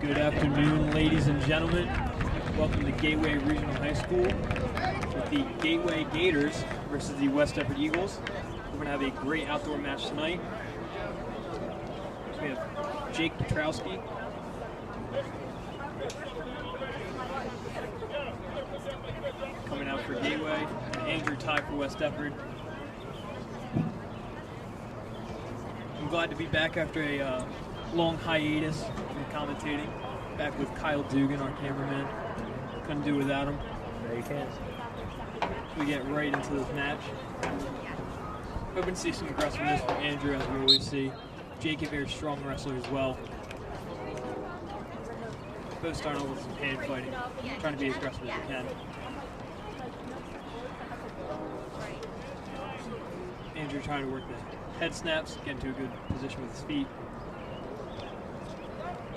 Good afternoon, ladies and gentlemen. Welcome to Gateway Regional High School with the Gateway Gators versus the West Effort Eagles. We're going to have a great outdoor match tonight. So we have Jake Petrowski, coming out for Gateway, and Andrew Ty for West Effort. I'm glad to be back after a long hiatus from commentating. Back with Kyle Dugan, our cameraman. Couldn't do without him. No, you can't. We get right into this match. Hoping to see some aggressiveness from Andrew, as we always see. Jake, a very strong wrestler as well. Both starting off with some hand fighting, trying to be as aggressive as they can. Andrew trying to work the head snaps, get into a good position with his feet.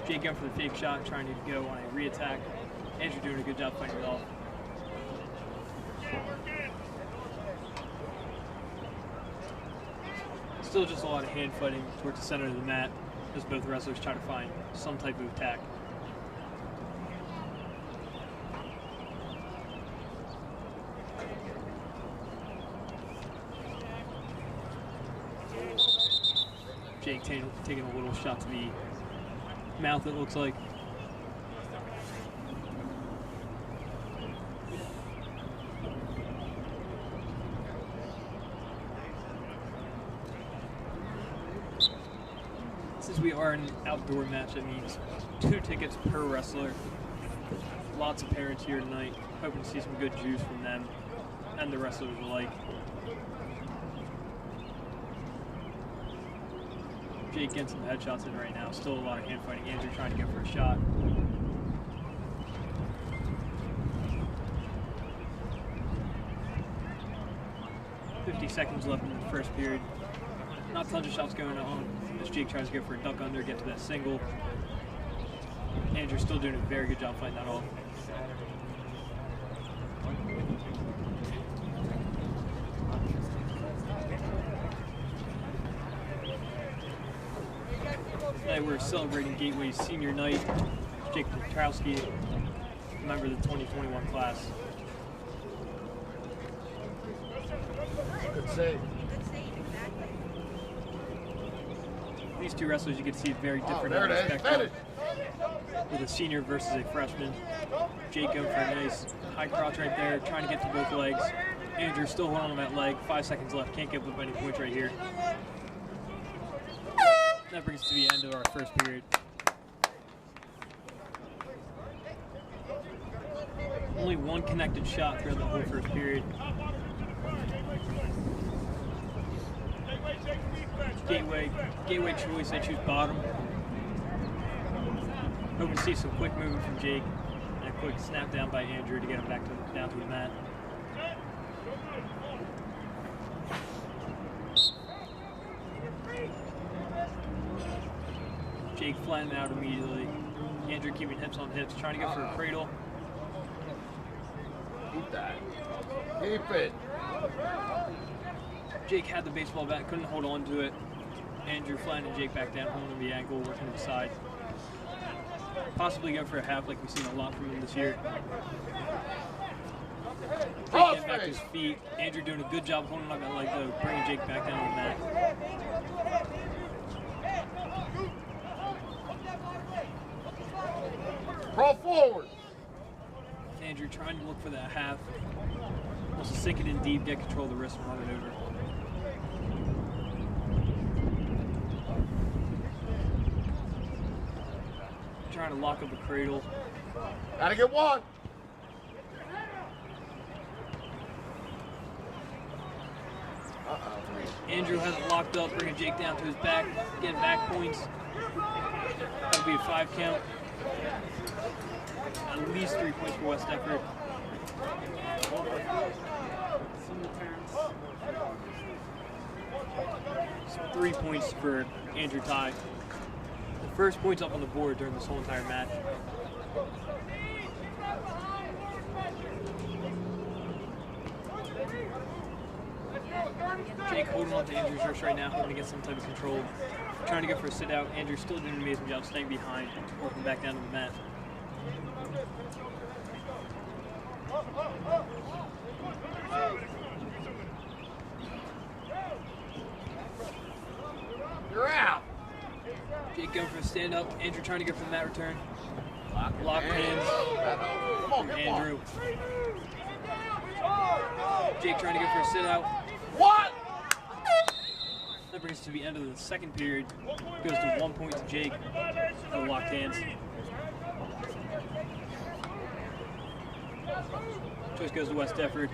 Jake going for the fake shot, trying to go on a re-attack. Andrew doing a good job fighting it off. Still just a lot of hand fighting towards the center of the mat, as both wrestlers try to find some type of attack. Jake taking a little shot to the mouth, it looks like. Since we are in an outdoor match, that means 2 tickets per wrestler. Lots of parents here tonight, hoping to see some good juice from them and the wrestlers alike. Jake getting some headshots in right now. Still a lot of hand fighting. Andrew trying to go for a shot. $50 seconds left in the first period. Not tons of shots going on as Jake tries to go for a duck under, get to that single. Andrew still doing a very good job fighting that off. Tonight we're celebrating Gateway's senior night. Jake Petrowski, member of the 2021 class. Good save. These 2 wrestlers, you can see very different in the spectrum. With a senior versus a freshman. Jake going for a nice high crotch right there, trying to get to both legs. Andrew still holding on that leg. 5 seconds left. Can't give up any points right here. That brings us to the end of our first period. Only 1 connected shot throughout the whole first period. Gateway choice, they choose bottom. Hoping to see some quick movement from Jake and a quick snap down by Andrew to get him back down to the mat. Jake flattened out immediately. Andrew keeping hips on hips, trying to go for a cradle. Keep that. Keep it. Jake had the baseball bat, couldn't hold on to it. Andrew flattening Jake back down, holding the ankle, working to the side. Possibly go for a half like we've seen a lot from him this year. Jake getting back to his feet. Andrew doing a good job holding on that leg though, bringing Jake back down on the mat. Crawl forward. Andrew trying to look for that half. Wants to sink it in deep, get control of the wrist and run it over. Trying to lock up a cradle. Gotta get 1. Andrew has it locked up, bringing Jake down to his back, getting back points. That'll be a 5 count. At least 3 points for West Effort. So 3 points for Andrew Ty. The first points up on the board during this whole entire match. Jake holding on to Andrew's wrist right now, hoping to get some type of control. Trying to go for a sit out. Andrew's still doing an amazing job staying behind, working back down to the mat. You're out. Jake going for a stand up. Andrew trying to go for the mat return. Lock hands from Andrew. Jake trying to go for a sit out. What? That brings us to the end of the second period. Goes to 1 point to Jake for locked hands. Choice goes to West Defford.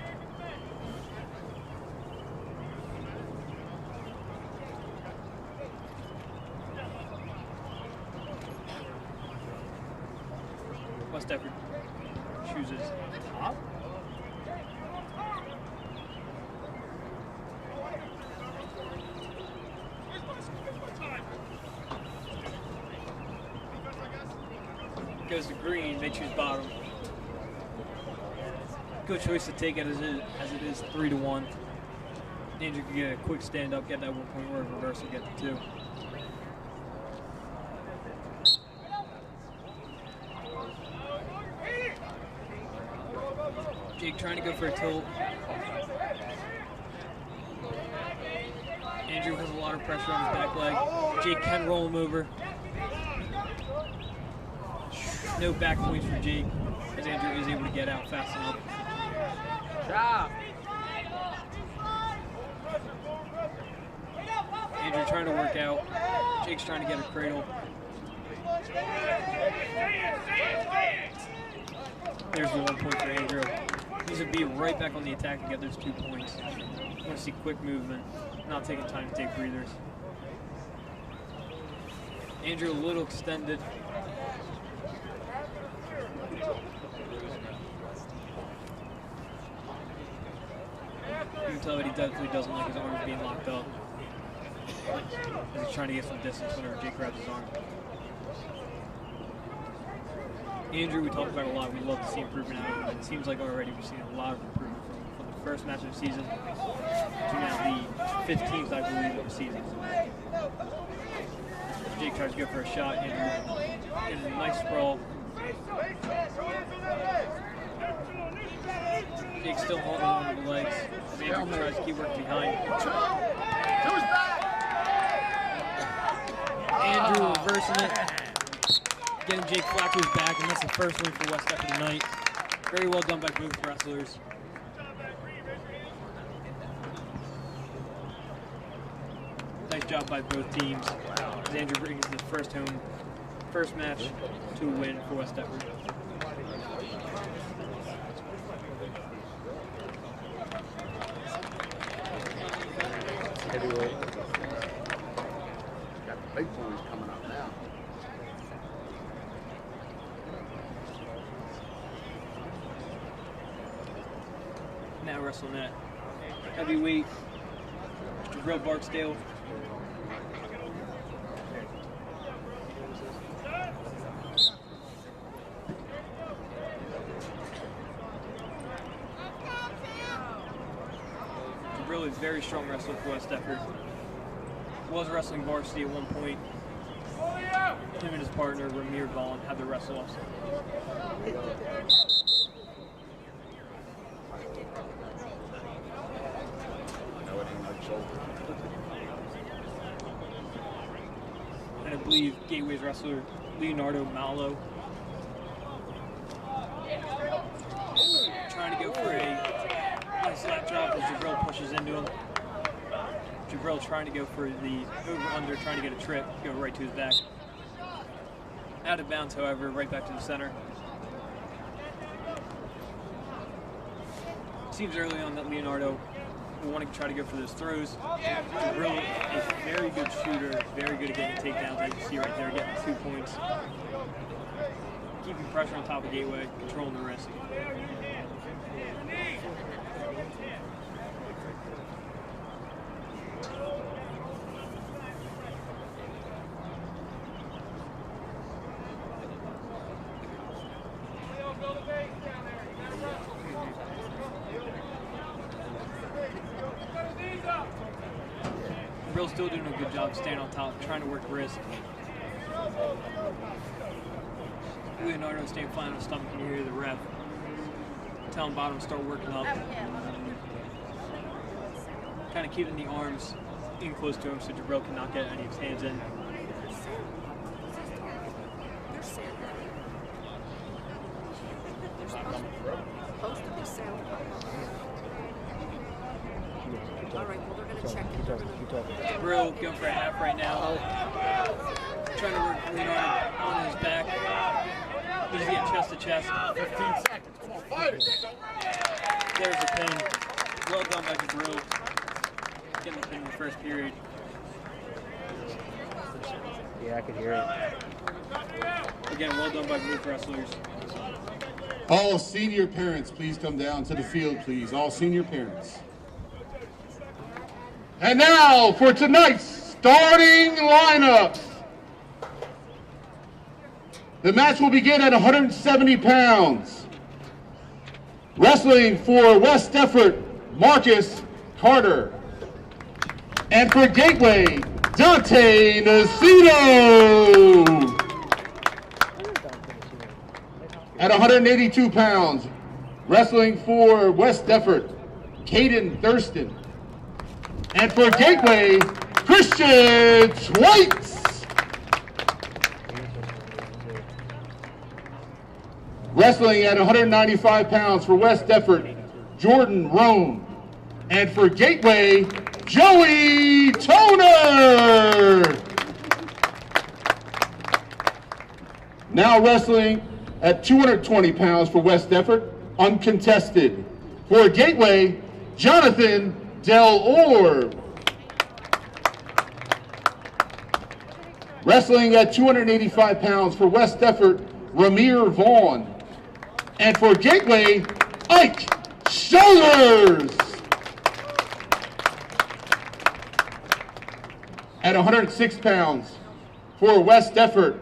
West Defford chooses top. Goes to green, they choose bottom. Good choice to take it as it is 3-1. Andrew can get a quick stand up, get that 1 point word reversal, get the 2. Jake trying to go for a tilt. Andrew has a lot of pressure on his back leg. Jake can roll him over. No back points for Jake, as Andrew is able to get out fast enough. Job. Andrew trying to work out. Jake's trying to get a cradle. There's the 1 point for Andrew. Needs to be right back on the attack to get those 2 points. I want to see quick movement, not taking time to take breathers. Andrew a little extended. You can tell that he definitely doesn't like his arms being locked up. He's trying to get some distance whenever Jake grabs his arm. Andrew, we talked about a lot. We love to see improvement out of him. It seems like already we've seen a lot of improvement from the first match of the season to now the 15th, I believe, of the season. Jake tries to go for a shot. Andrew getting a nice sprawl. Jake still holding on to the legs. Andrew tries to keep working behind. Andrew reversing it. Getting Jake flat to his back, and that's the first win for West Defford tonight. Very well done by both wrestlers. Nice job by both teams. As Andrew brings the first match to a win for West Defford. Heavyweight. Got the big boys coming up now. Now wrestling at heavyweight, Jabril Barksdale. Jabril is a very strong wrestler for West Defford. Was wrestling varsity at one point. Him and his partner, Vaughn, had to wrestle also. And I believe Gateway's wrestler Leonardo Malo trying to go for a nice slap drop as Jabril pushes into him. Jabril trying to go for the over-under, trying to get a trip, go right to his back. Out of bounds, however, right back to the center. Seems early on that Leonardo will want to try to go for those throws. Jabril is a very good shooter, very good at getting takedowns, as you see right there, getting 2 points. Keeping pressure on top of Gateway, controlling the wrist. Brill still doing a good job staying on top, trying to work wrist. Leonardo staying flat on his stomach, and you hear the ref telling Bottom to start working up. Kind of keeping the arms in close to him so Jabril cannot get any of his hands in. All right, well, they're going to check it. Jabril going for a half right now. Trying to work Leonardo on his back. He's getting chest to chest. 15 seconds. Come on, fight it. There's the pin. Well done by Jabril. Getting the pin in the first period. Yeah, I could hear it. Again, well done by both wrestlers. All senior parents, please come down to the field, please. All senior parents. And now for tonight's starting lineups. The match will begin at 170 pounds. Wrestling for West Defford, Marcus Carter. And for Gateway, Dante Nucido. At 182 pounds, wrestling for West Defford, Caden Thurston. And for Gateway, Christian Schweitz. Wrestling at 195 pounds for West Defford, Jordan Rohn. And for Gateway, Joey Toner. Now wrestling at 220 pounds for West Defford, uncontested. For Gateway, Jonathan Del Orb. Wrestling at 285 pounds for West Defford, Ramir Vaughn. And for Gateway, Ike Shoulders. At 106 pounds for West Defford,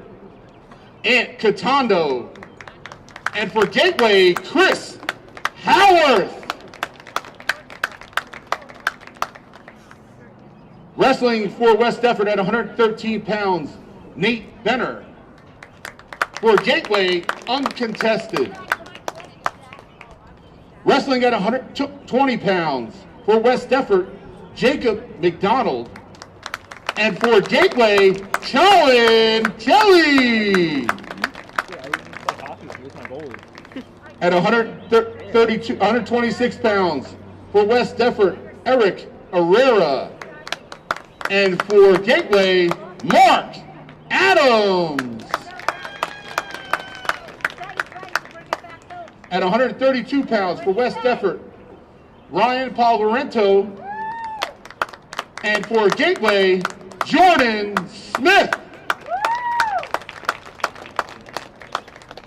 Ant Catando. And for Gateway, Chris Howarth. Wrestling for West Defford at 113 pounds, Nate Benner. For Gateway, uncontested. Wrestling at 120 pounds for West Defford, Jacob McDonald. And for Gateway, Colin Kelly. At 126 pounds for West Defford, Eric Herrera. And for Gateway, Mark Adams. At 132 pounds for West Defford, Ryan Palvarento. And for Gateway, Jordan Smith.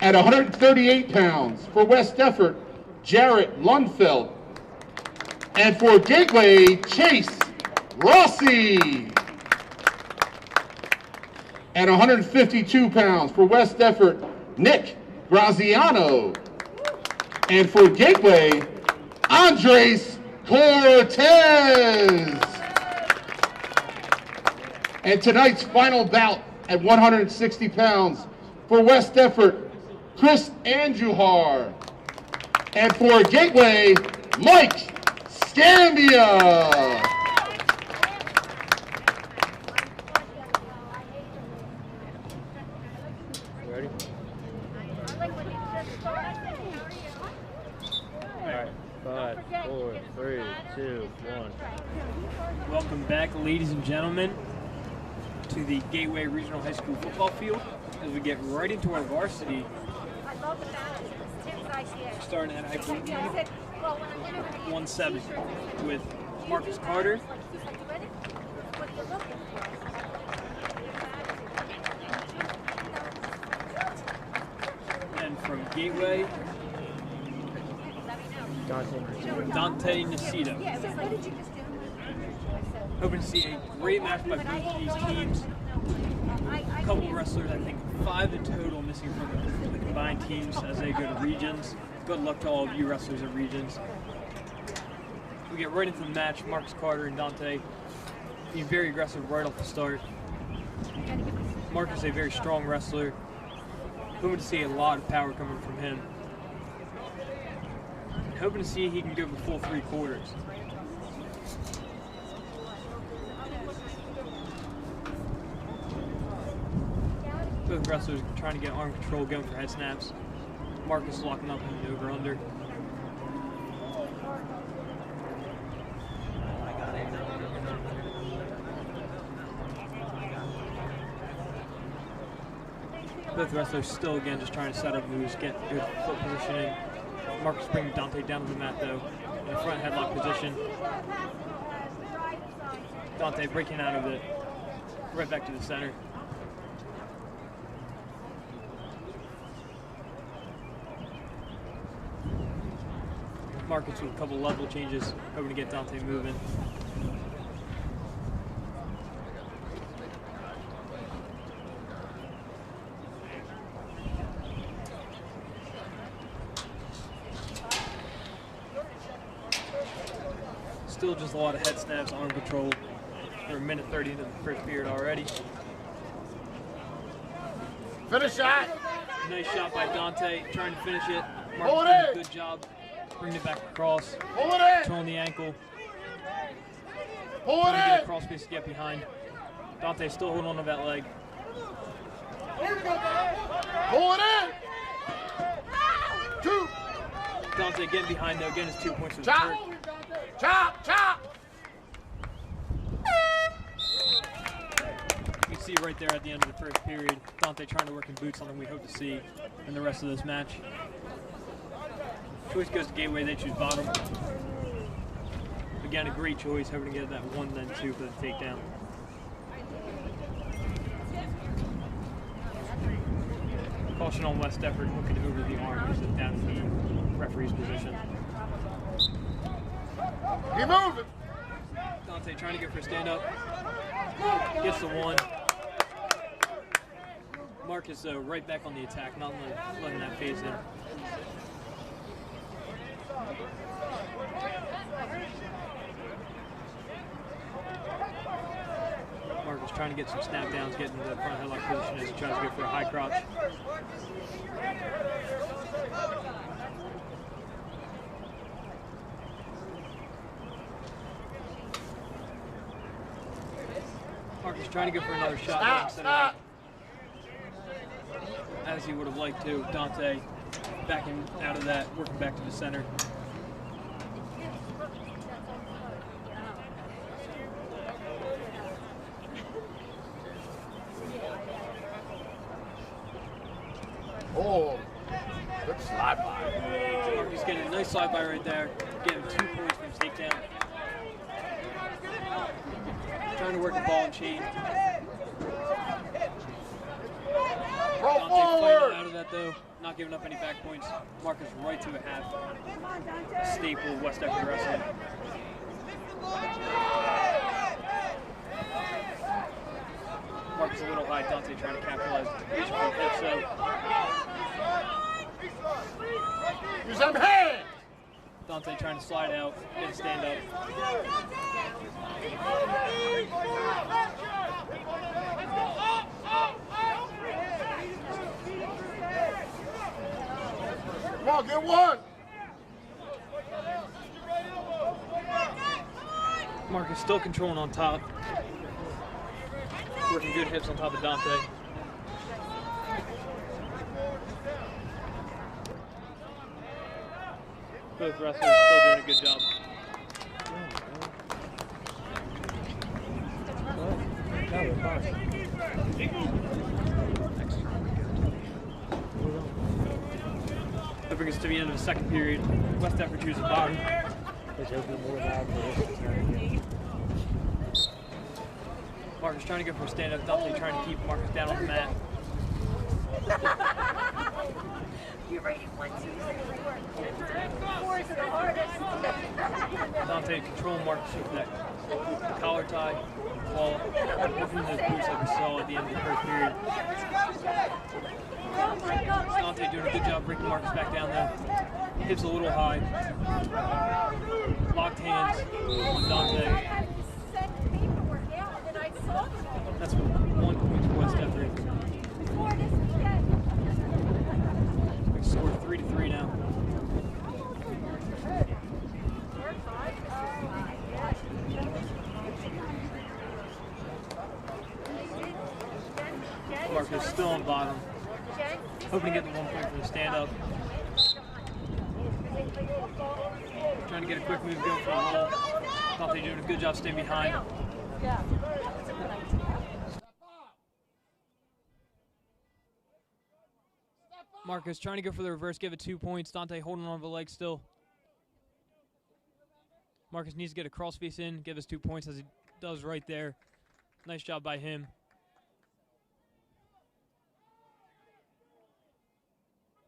At 138 pounds for West Defford, Jarrett Lundfelt. And for Gateway, Chase Rossi. At 152 pounds for West Defford, Nick Graziano. And for Gateway, Andres Cortez. And tonight's final bout at 160 pounds for West Defford, Chris Andujar. And for Gateway, Mike Scambia. Ready? Alright, 5, 4, 3, 2, 1. Welcome back, ladies and gentlemen, to the Gateway Regional High School football field as we get right into our varsity. Starting at, I believe, 170 with Marcus Carter. And from Gateway, Dante Nucido. Hoping to see a great match by both of these teams. A couple wrestlers, I think 5 in total, missing from the combined teams as they go to regions. Good luck to all of you wrestlers at regions. We get right into the match, Marcus Carter and Dante being very aggressive right off the start. Marcus, a very strong wrestler. Hoping to see a lot of power coming from him. Hoping to see he can go for full 3/4. Both wrestlers trying to get arm control, going for head snaps. Marcus locking up in the over-under. Both wrestlers still, again, just trying to set up moves, get good foot positioning. Marcus bringing Dante down to the mat, though, in a front headlock position. Dante breaking out of it, right back to the center. Marcus with a couple level changes, hoping to get Dante moving. Still just a lot of head snaps, arm control. We're a minute 30 into the first period already. Finish shot. Nice shot by Dante, trying to finish it. Marcus doing a good job. Bringing it back across. Pull it in. Controlling the ankle. Pull Trying to it get in. a cross space to get behind. Dante still holding on to that leg. Pull it in. 2. Dante getting behind though, getting his 2 points for the Chop. third. Chop. Chop. You can see right there at the end of the first period, Dante trying to work in boots, something we hope to see in the rest of this match. Choice goes to Gateway, they choose bottom. Again, a great choice, hoping to get that 1 then 2 for the takedown. Caution on West Effort, looking over the arm, just down to the referee's position. Keep moving. Dante trying to go for a stand-up. Gets the 1. Marcus right back on the attack, not letting that phase in. Marcus trying to get some snap downs, getting the front headlock position as he tries to go for a high crotch. Marcus trying to go for another shot. Stop. As he would have liked to. Dante backing out of that, working back to the center. Oh, good slide by. Marcus getting a nice slide by right there, getting 2 points from his takedown. Trying to work the ball and chain. Roll Dante forward. fighting out of that though, not giving up any back points. Marcus right to a half. A staple of West Effort wrestling. Marcus a little high, Dante trying to capitalize. Reaching for the hip, so Use them hands. Dante trying to slide out, get a stand up. Come on, get 1. Marcus still controlling on top. Working good hips on top of Dante. Both wrestlers still doing a good job. That brings us to the end of the second period. West Effort chooses bottom. Marcus trying to go for a stand-up. Dante trying to keep Marcus down on the mat. You're rated 1, 2, 3, 4 is the hardest. Dante controlling Marcus with that collar tie, while working those boots like we saw at the end of the first period. Dante doing a good job bringing Marcus back down there. Hips a little high. Locked hands on Dante. That's 1 point for West Effort. We score 3-3 now. Marcus still on bottom. Hoping to get the 1 point for the stand-up. Trying to get a quick move going for the roll. Thought they doing a good job staying behind. Marcus trying to go for the reverse, give it 2 points. Dante holding on to the leg still. Marcus needs to get a cross face in, give us 2 points as he does right there. Nice job by him.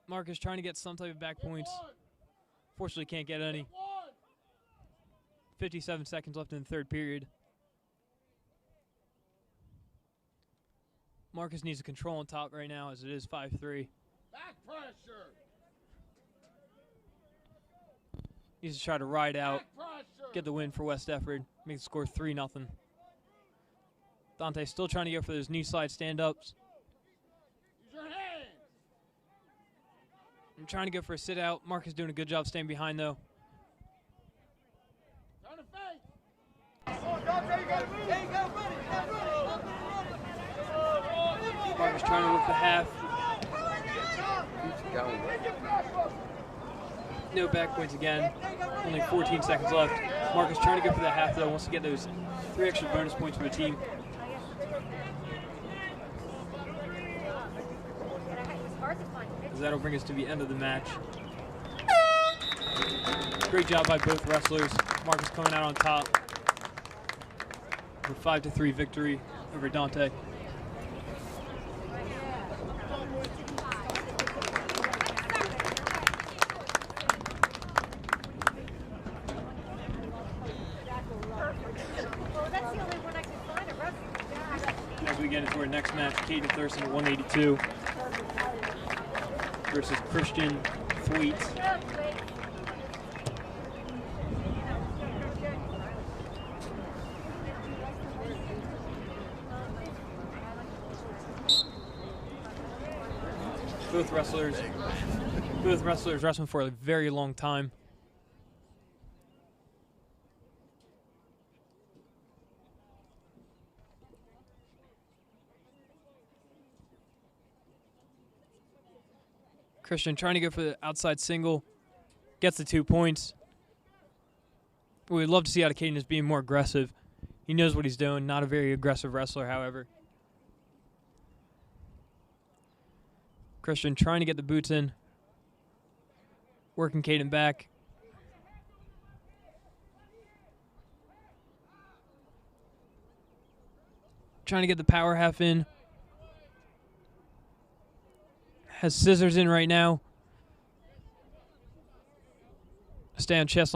Marcus trying to get some type of back points. Fortunately can't get any. 57 seconds left in the third period. Marcus needs to control on top right now as it is 5-3. Back pressure. Needs to try to ride out, get the win for West Effort, make the score 3-0. Dante still trying to go for those knee slide stand-ups. Use your hands. I'm trying to go for a sit-out. Marcus doing a good job staying behind, though. Turn the face. Marcus trying to work the half. No back points again. Only 14 seconds left. Marcus trying to go for the half, though. Wants to get those 3 extra bonus points for the team. That'll bring us to the end of the match. Great job by both wrestlers. Marcus coming out on top. A 5-3 victory over Dante. As we get into our next match, Caden Thurston at 182 versus Christian Schweitz. Both wrestlers wrestling for a very long time. Christian trying to go for the outside single, gets the 2 points. We'd love to see out of Caden as being more aggressive. He knows what he's doing, not a very aggressive wrestler, however. Christian trying to get the boots in, working Caden back. Trying to get the power half in. Has scissors in right now. Stay on chest,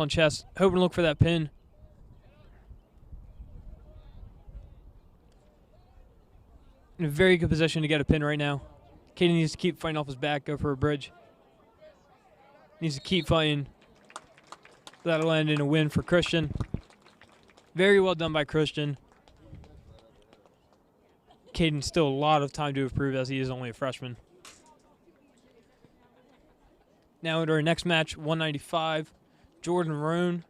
hoping to look for that pin. In a very good position to get a pin right now. Caden needs to keep fighting off his back, go for a bridge. Needs to keep fighting. That'll end in a win for Christian. Very well done by Christian. Caden still a lot of time to improve as he is only a freshman. Now into our next match, 195, Jordan Rohn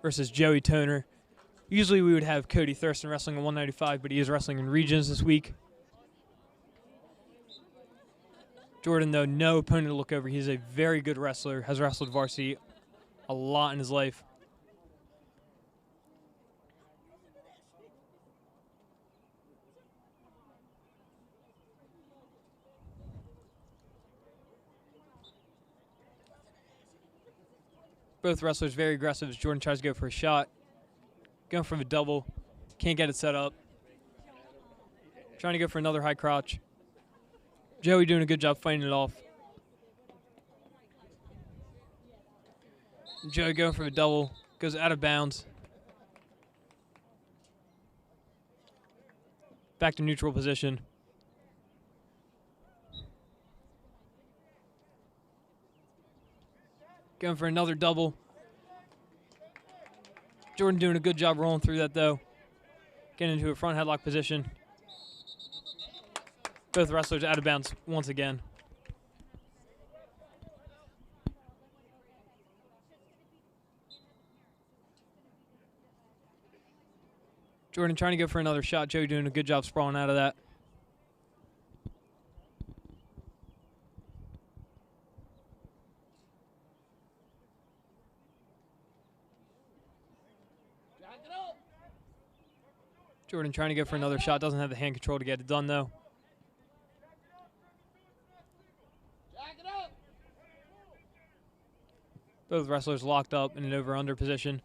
versus Joey Toner. Usually we would have Cody Thurston wrestling at 195, but he is wrestling in regions this week. Jordan, though, no opponent to look over. He's a very good wrestler, has wrestled varsity a lot in his life. Both wrestlers very aggressive as Jordan tries to go for a shot. Going for a double. Can't get it set up. Trying to go for another high crotch. Joey doing a good job fighting it off. Joey going for a double. Goes out of bounds. Back to neutral position. Going for another double. Jordan doing a good job rolling through that, though. Getting into a front headlock position. Both wrestlers out of bounds once again. Jordan trying to go for another shot. Joey doing a good job sprawling out of that. Jordan trying to go for another shot. Doesn't have the hand control to get it done, though. Both wrestlers locked up in an over-under position.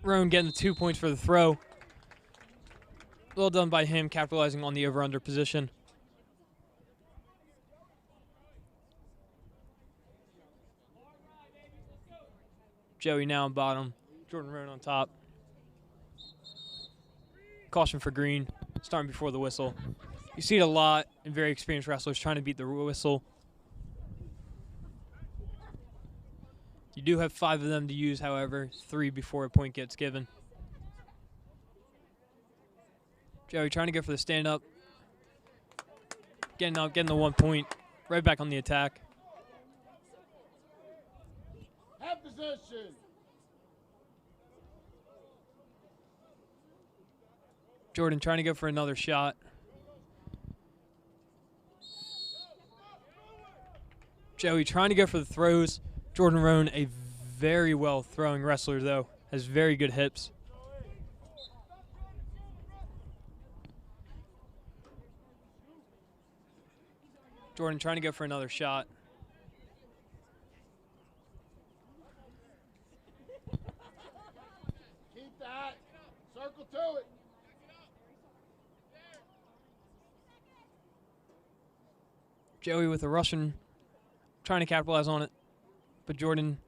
Rohn getting the 2 points for the throw. Well done by him, capitalizing on the over-under position. Joey now on bottom. Jordan Rohn on top. Caution for green, starting before the whistle. You see it a lot in very experienced wrestlers trying to beat the whistle. You do have 5 of them to use, however, 3 before a point gets given. Joey trying to go for the stand-up. Getting up, getting the 1 point. Right back on the attack. Have position. Jordan trying to go for another shot. Joey trying to go for the throws. Jordan Rohn, a very well throwing wrestler, though, has very good hips. Jordan trying to go for another shot. Keep that. Circle to it. Joey with a Russian, trying to capitalize on it. But Jordan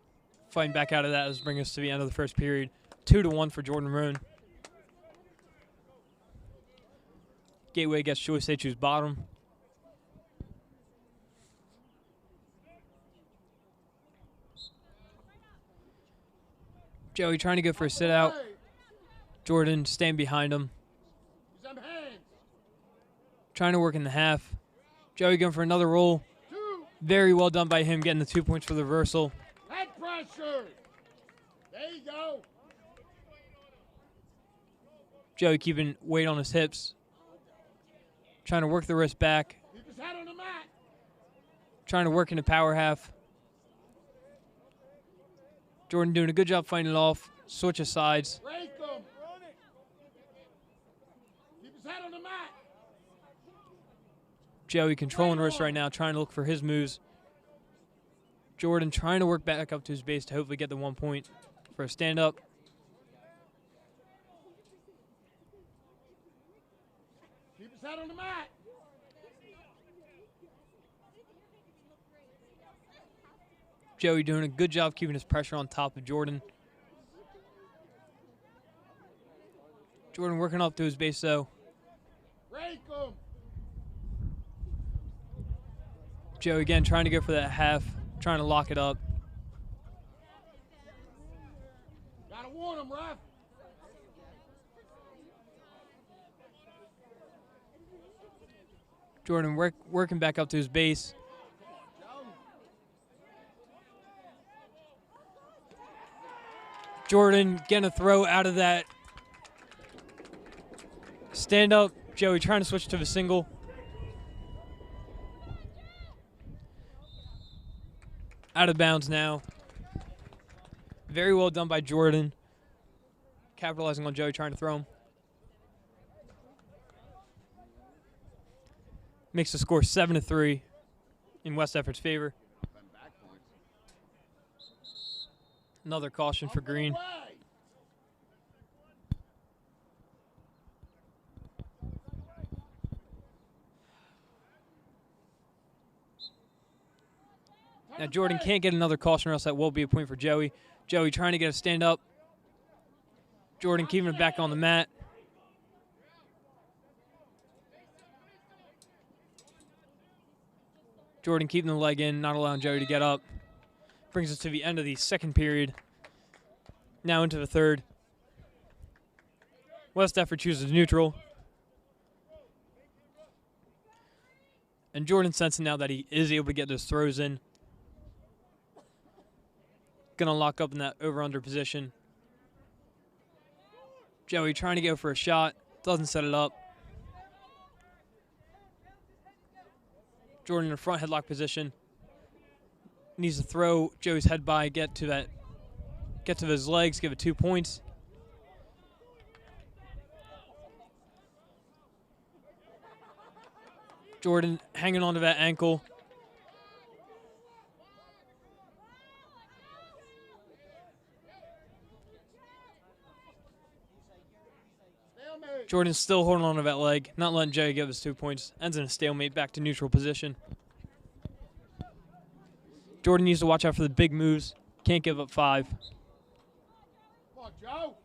fighting back out of that as bring us to the end of the first period. 2-1 for Jordan Rohn. Gateway gets choice. They choose bottom. Joey trying to go for a sit out. Jordan staying behind him. Trying to work in the half. Joey going for another roll. Very well done by him, getting the 2 points for the reversal. Head pressure. There you go. Joey keeping weight on his hips. Trying to work the wrist back. Keep his head on the mat. Trying to work in the power half. Jordan doing a good job fighting it off. Switch of sides. Break him. Keep his head on the mat. Joey controlling wrist right now, trying to look for his moves. Jordan trying to work back up to his base to hopefully get the 1 point for a stand-up. Keep his head on the mat. Joey doing a good job keeping his pressure on top of Jordan. Jordan working up to his base, though. Break him. Joey again trying to go for that half, trying to lock it up. Gotta warn him, ref. Jordan working back up to his base. Jordan getting a throw out of that. Stand up. Joey trying to switch to the single. Out of bounds now. Very well done by Jordan. Capitalizing on Joey trying to throw him. Makes the score 7-3 in West Effort's favor. Another caution for green. Now Jordan can't get another caution or else that will be a point for Joey. Joey trying to get a stand up. Jordan keeping it back on the mat. Jordan keeping the leg in, not allowing Joey to get up. Brings us to the end of the second period. Now into the third. West Effort chooses neutral. And Jordan sensing now that he is able to get those throws in. Going to lock up in that over-under position. Joey trying to go for a shot. Doesn't set it up. Jordan in the front headlock position. Needs to throw Joey's head by, get to his legs, give it 2 points. Jordan hanging onto that ankle. Jordan's still holding on to that leg, not letting Joey give us 2 points. Ends in a stalemate, back to neutral position. Jordan needs to watch out for the big moves. Can't give up 5. Come on, Joe.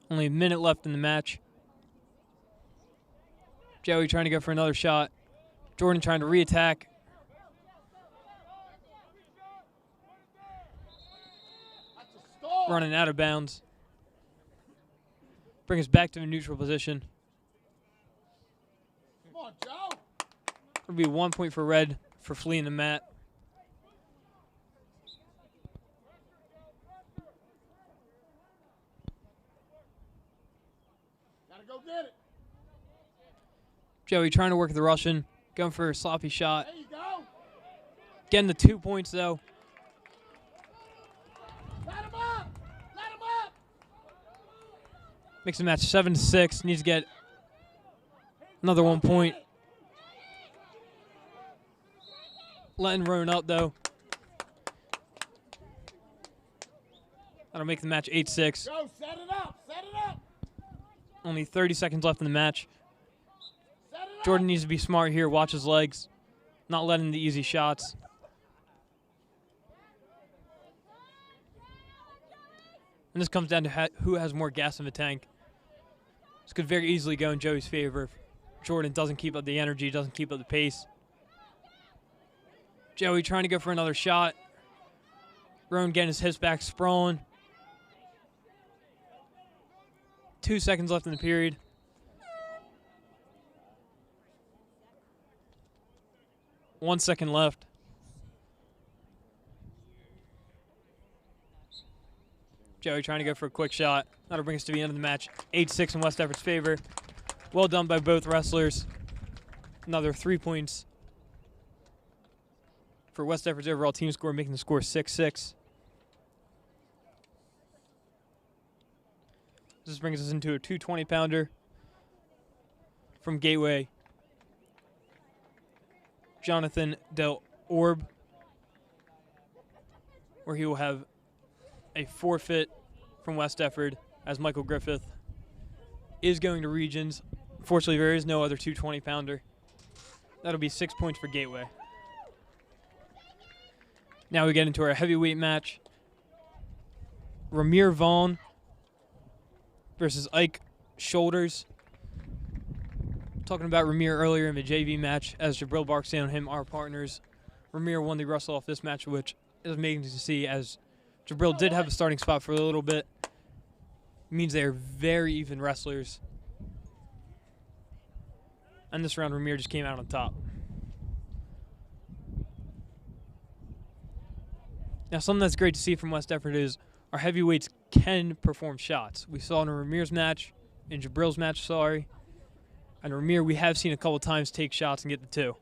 Only a minute left in the match. Joey trying to go for another shot. Jordan trying to re-attack. Running out of bounds. Bring us back to a neutral position. Come on, Joe. It'll be 1 point for red for fleeing the mat. Gotta go get it. Joey trying to work the Russian. Going for a sloppy shot. There you go. Getting the 2 points, though. Let him up. Let him up. Makes the match 7-6. Needs to get another 1 point. Letting Rohn up, though. That'll make the match 8-6. Joe, set it up. Set it up. Only 30 seconds left in the match. Set it up. Jordan needs to be smart here. Watch his legs. Not letting the easy shots. And this comes down to who has more gas in the tank. This could very easily go in Joey's favor if Jordan doesn't keep up the energy, doesn't keep up the pace. Joey trying to go for another shot. Rohn getting his hips back, sprawling. 2 seconds left in the period. One second left. Joey trying to go for a quick shot. That'll bring us to the end of the match. 8-6 in West Effort's favor. Well done by both wrestlers. Another 3 points for West Effort's overall team score, making the score 6-6. This brings us into a 220-pounder from Gateway. Jonathan Del Orb, where he will have a forfeit from West Effort, as Michael Griffith is going to regions. Unfortunately, there is no other 220-pounder. That'll be 6 points for Gateway. Now we get into our heavyweight match. Ramir Vaughn versus Ike Shoulders. Talking about Ramir earlier in the JV match, as Jabril Barksdale and him are partners. Ramir won the wrestle off this match, which is amazing to see, as Jabril did have a starting spot for a little bit. It means they are very even wrestlers. And this round, Ramir just came out on top. Now, something that's great to see from West Effort is our heavyweights can perform shots. We saw in Ramir's match, in Jabril's match, sorry. And Ramir, we have seen a couple times take shots and get the 2.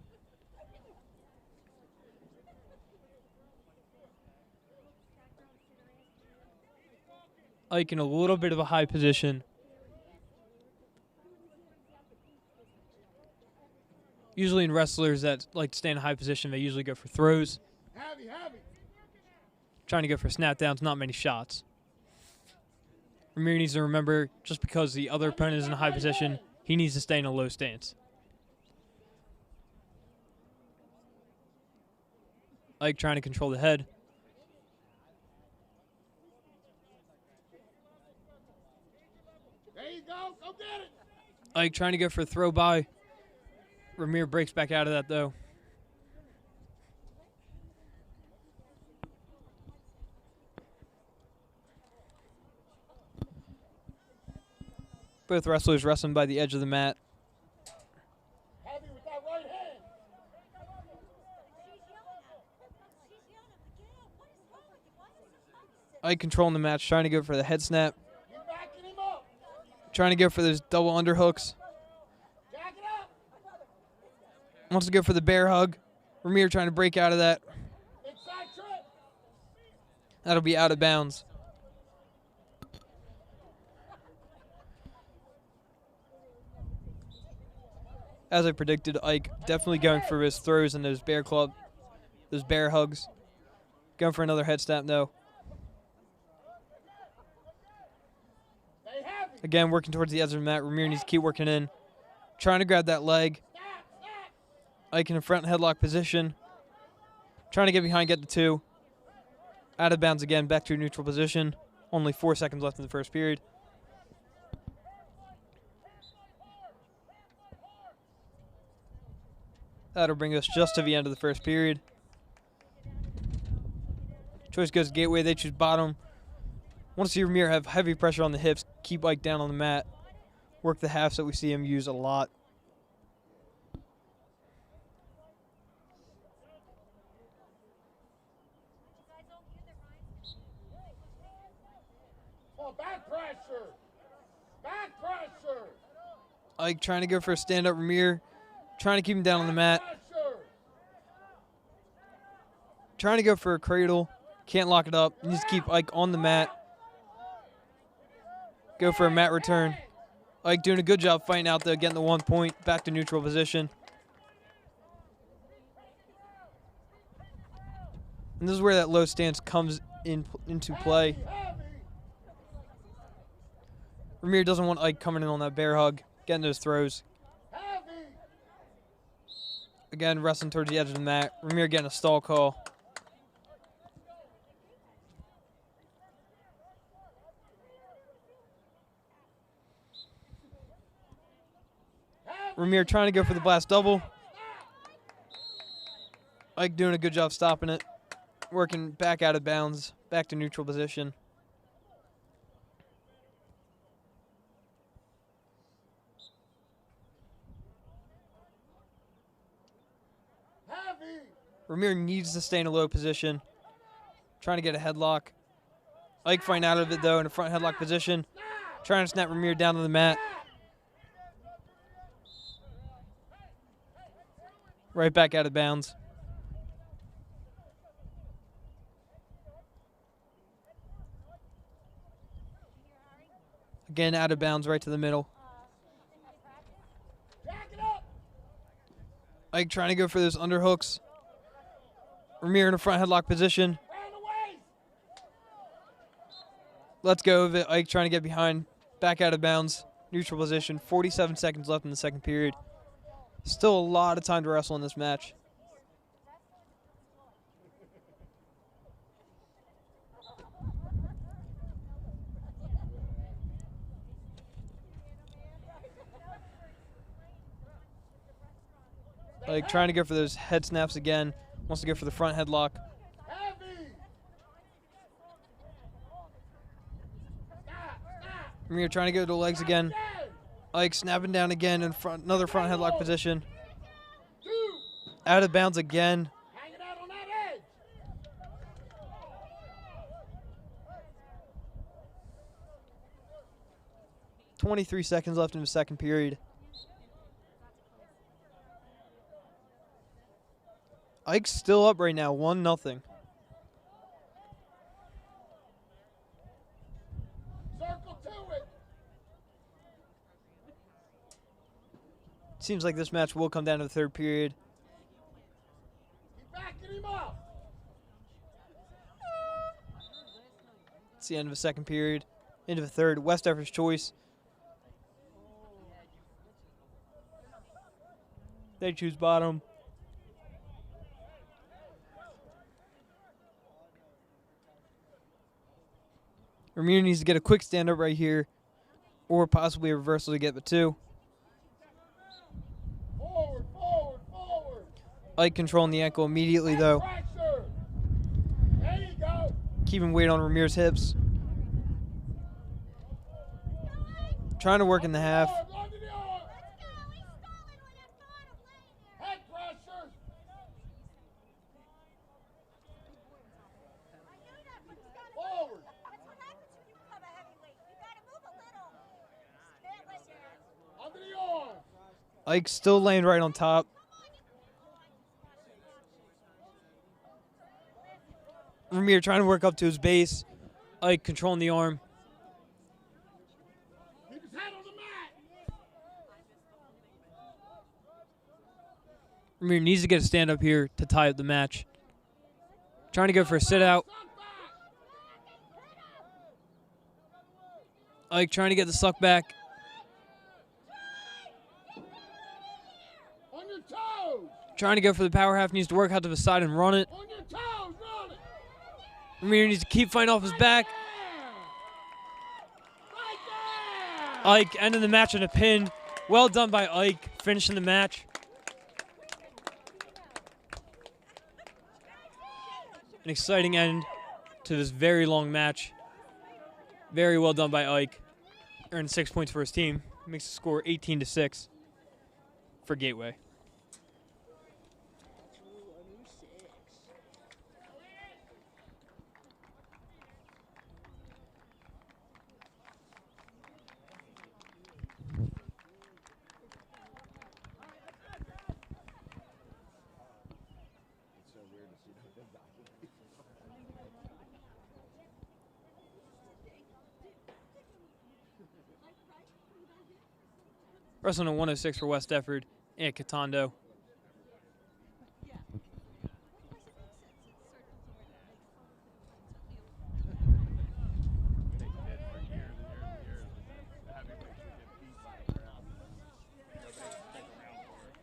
Ike in a little bit of a high position. Usually in wrestlers that like to stay in a high position, they usually go for throws. Heavy, heavy. Trying to go for snap downs, not many shots. Ramir needs to remember, just because the other opponent is in a high position, he needs to stay in a low stance. Ike trying to control the head. There you go. Go get it. Ike trying to go for a throw by. Ramir breaks back out of that, though. Both wrestlers wrestling by the edge of the mat. Heavy with that right hand. Ike controlling the match, trying to go for the head snap. You backing him up. Trying to go for those double underhooks. Jack it up. Wants to go for the bear hug. Ramir trying to break out of that. Inside trip. That'll be out of bounds. As I predicted, Ike definitely going for his throws and those bear hugs. Going for another head snap, though. Stay heavy. Again, working towards the edge of the mat. Ramir needs to keep working in. Trying to grab that leg. Ike in a front headlock position. Trying to get behind, get the 2. Out of bounds again, back to a neutral position. Only 4 seconds left in the first period. That'll bring us just to the end of the first period. Choice goes gateway. They choose bottom. Want to see Ramir have heavy pressure on the hips. Keep Ike down on the mat. Work the halves that we see him use a lot. Oh, back pressure. Back pressure. Ike trying to go for a stand-up. Ramir trying to keep him down on the mat. Pressure. Trying to go for a cradle. Can't lock it up. Needs to keep Ike on the mat. Go for a mat return. Ike doing a good job fighting out there, getting the 1 point. Back to neutral position. And this is where that low stance comes into play. Ramir doesn't want Ike coming in on that bear hug, getting those throws. Again, wrestling towards the edge of the mat. Ramir getting a stall call. Ramir trying to go for the blast double. Ike doing a good job stopping it. Working back out of bounds, back to neutral position. Ramir needs to stay in a low position. Trying to get a headlock. Ike fighting out of it, though, in a front headlock position. Trying to snap Ramir down to the mat. Right back out of bounds. Again, out of bounds, right to the middle. Ike trying to go for those underhooks. Ramir in a front headlock position. Let's go of it. Ike trying to get behind. Back out of bounds. Neutral position. 47 seconds left in the second period. Still a lot of time to wrestle in this match. Ike trying to go for those head snaps again. Wants to go for the front headlock. Ramir trying to go to the legs again. Ike snapping down again in front, another front headlock position. Out of bounds again. Hanging out on that edge. 23 seconds left in the second period. Ike's still up right now, 1-0. Circle to it. Seems like this match will come down to the third period. Keep backing him up. It's the end of the second period. Into the third. West effort's choice. They choose bottom. Ramir needs to get a quick stand-up right here, or possibly a reversal to get the 2. Forward, forward, forward. Ike controlling the ankle immediately, though. Pressure. There you go. Keeping weight on Ramir's hips. Trying to work in the half. Under the arm. Head pressure. Forward. Under the arm. Ike still laying right on top. Ramir trying to work up to his base. Ike controlling the arm. Keep his head on the mat. Ramir needs to get a stand up here to tie up the match. Trying to go for a sit out. Ike trying to get the suck back. On your toes. Trying to go for the power half. Needs to work out to the side and run it. On your toes. Run it. Ramir needs to keep fighting off his back. Right there. Ike ending the match in a pin. Well done by Ike, finishing the match. An exciting end to this very long match. Very well done by Ike. Earned 6 points for his team. Makes the score 18-6 for Gateway. Wrestling at 106 for West Defford and Catando.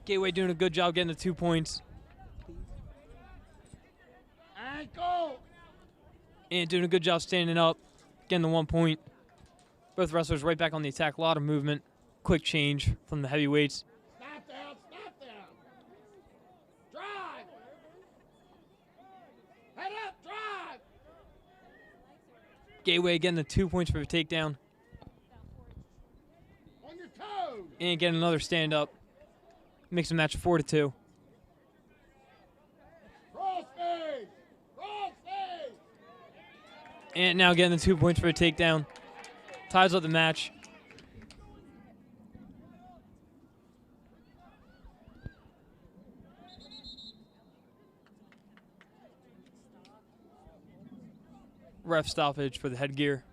Gateway doing a good job getting the 2 points. Ankle. And doing a good job standing up, getting the 1 point. Both wrestlers right back on the attack. A lot of movement. Quick change from the heavyweights. Snap down, snap down. Drive. Head up, drive. Gateway getting the 2 points for the takedown. On your toes. And getting another stand up. Makes the match 4-2. Cross face. Cross face. And now getting the 2 points for a takedown. Ties up the match. Ref stoppage for the headgear.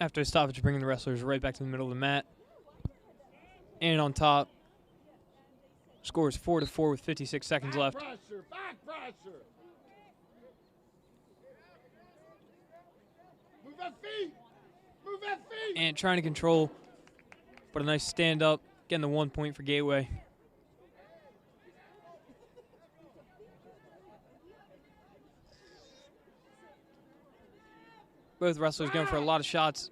After a stoppage, bringing the wrestlers right back to the middle of the mat. And on top, score is 4-4 with 56 seconds left. Back pressure. Move that feet. Move that feet. And trying to control, but a nice stand up, getting the 1 point for Gateway. Both wrestlers going for a lot of shots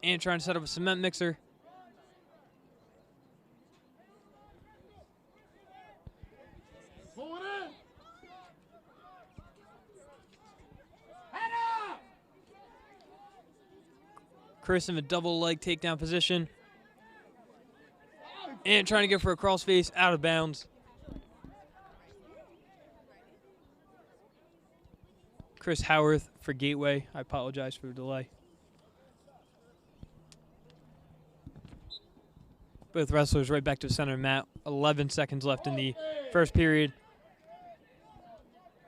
and trying to set up a cement mixer. Pull it in. Head up. Chris in a double leg takedown position. And trying to go for a crossface out of bounds. Chris Howarth for Gateway. I apologize for the delay. Both wrestlers right back to the center of the mat. 11 seconds left in the first period.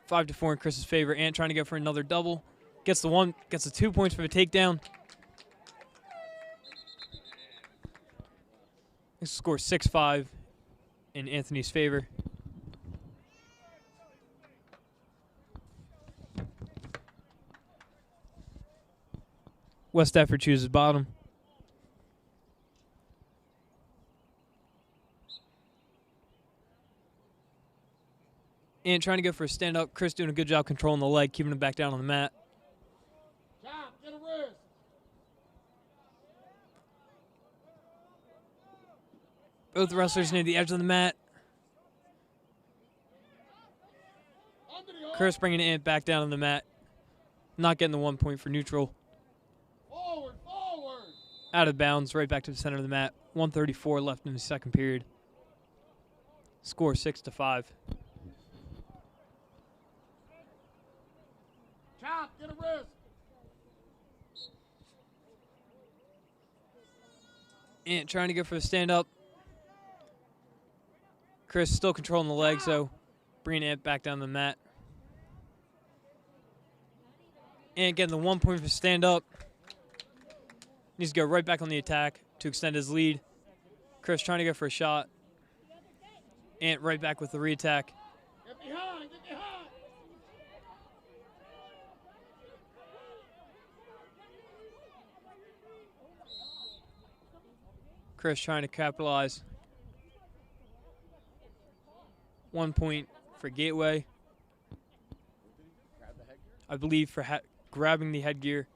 5-4 in Chris's favor. Ant trying to go for another double. Gets the 2 points for the takedown. This score 6-5 in Anthony's favor. West Effort chooses bottom. And trying to go for a stand-up. Chris doing a good job controlling the leg, keeping him back down on the mat. Chop, get a wrist. Both wrestlers near the edge of the mat. Chris bringing Ant back down on the mat. Not getting the 1 point for neutral. Forward, forward. Out of bounds, right back to the center of the mat. 1:34 left in the second period. Score 6-5. Chop, get a wrist. Ant trying to go for the stand-up. Chris still controlling the leg, so bringing Ant back down the mat. Ant getting the 1 point for stand-up. Needs to go right back on the attack to extend his lead. Chris trying to go for a shot. Ant right back with the re-attack. Get behind, get behind. Chris trying to capitalize. 1 point for Gateway. I believe for grabbing the headgear.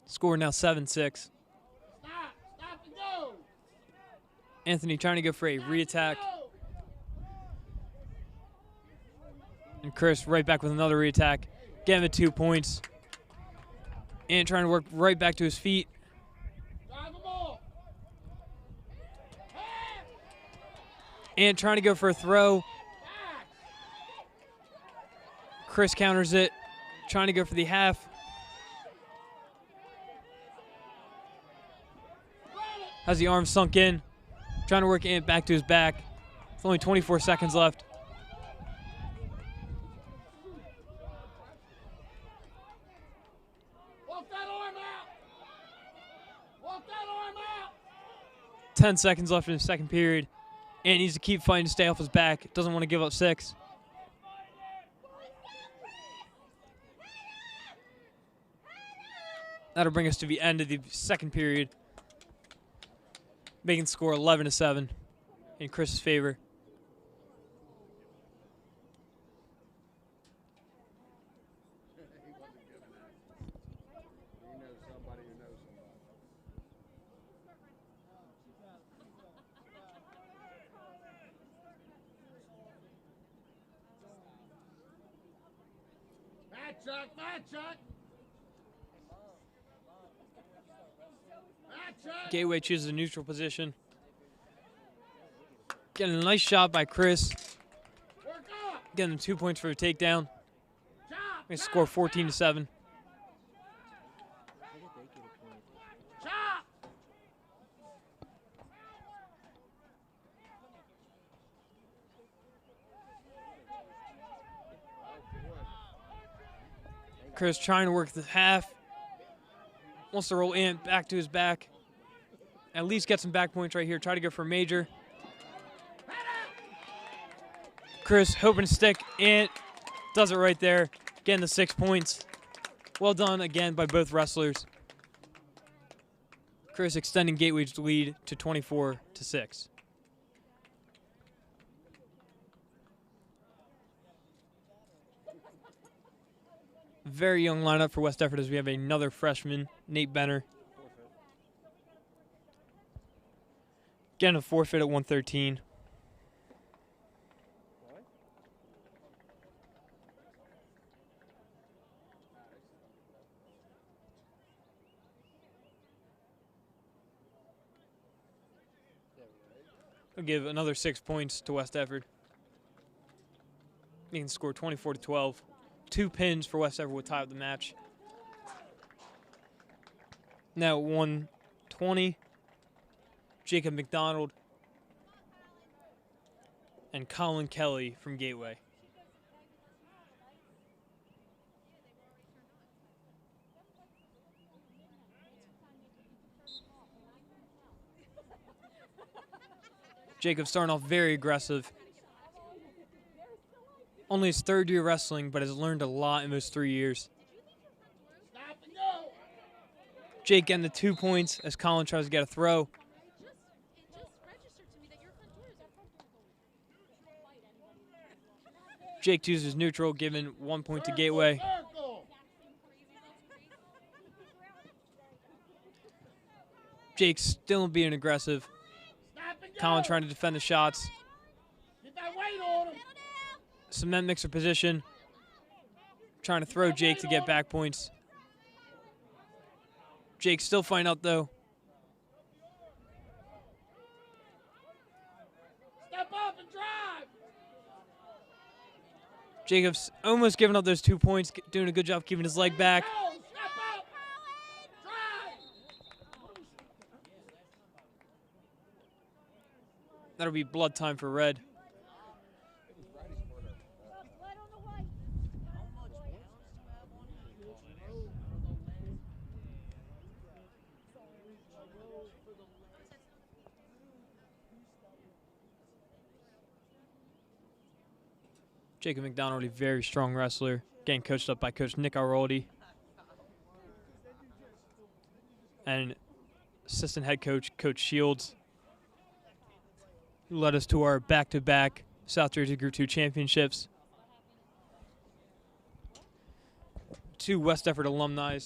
Score now 7-6. Stop and go. Anthony trying to go for a re-attack. And Chris right back with another re-attack. Getting the 2 points. And trying to work right back to his feet. Drive them off. And trying to go for a throw. Chris counters it. Trying to go for the half. Has the arm sunk in. Trying to work Ant back to his back. It's only 24 seconds left. Walk that arm out. Walk that arm out. 10 seconds left in the second period. Ant needs to keep fighting to stay off his back. Doesn't want to give up 6. That'll bring us to the end of the second period. Making the score 11-7 in Chris's favor. Back check, back check. Gateway chooses a neutral position. Getting a nice shot by Chris. Getting them 2 points for a takedown. They score 14-7. Chris trying to work the half. Wants to roll in back to his back. At least get some back points right here. Try to go for a major. Chris hoping to stick and does it right there. Getting the 6 points. Well done again by both wrestlers. Chris extending Gateway's lead to 24-6. Very young lineup for West Effort as we have another freshman, Nate Benner. Getting a forfeit at 113. I'll give another 6 points to West Effort. He can score 24-12. 2 pins for West Effort will tie up the match. Now 120. Jacob McDonald and Colin Kelly from Gateway. Jacob starting off very aggressive. Only his third year wrestling, but has learned a lot in those 3 years. Jake getting the 2 points as Colin tries to get a throw. Jake chooses neutral, giving 1 point to Gateway. Jake still being aggressive. Colin trying to defend the shots. Cement mixer position. Trying to throw Jake to get back points. Jake still fighting out though. Step up and drive. Jacob's almost giving up those 2 points, doing a good job keeping his leg back. Go. Step up. Drive. That'll be blood time for Red. Jacob McDonald, a very strong wrestler, getting coached up by Coach Nick Aroldi. And assistant head coach, Coach Shields, who led us to our back-to-back South Jersey Group 2 championships. 2 West Effort alumni.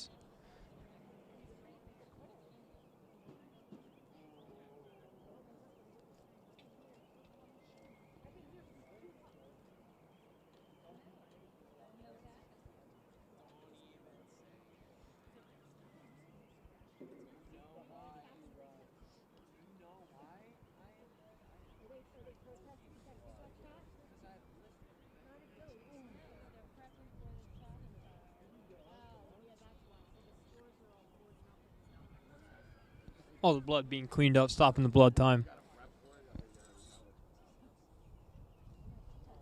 All the blood being cleaned up, stopping the blood time.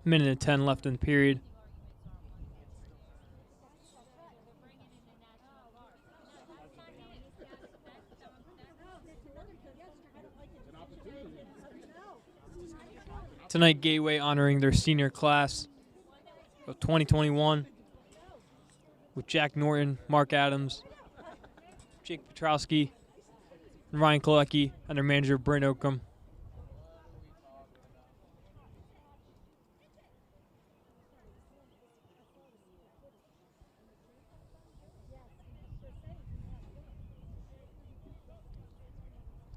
Minute and 10 left in the period. Tonight, Gateway honoring their senior class of 2021 with Jack Norton, Mark Adams, Jake Petrowski, and Ryan Kalecki, and their manager, Brent Oakham.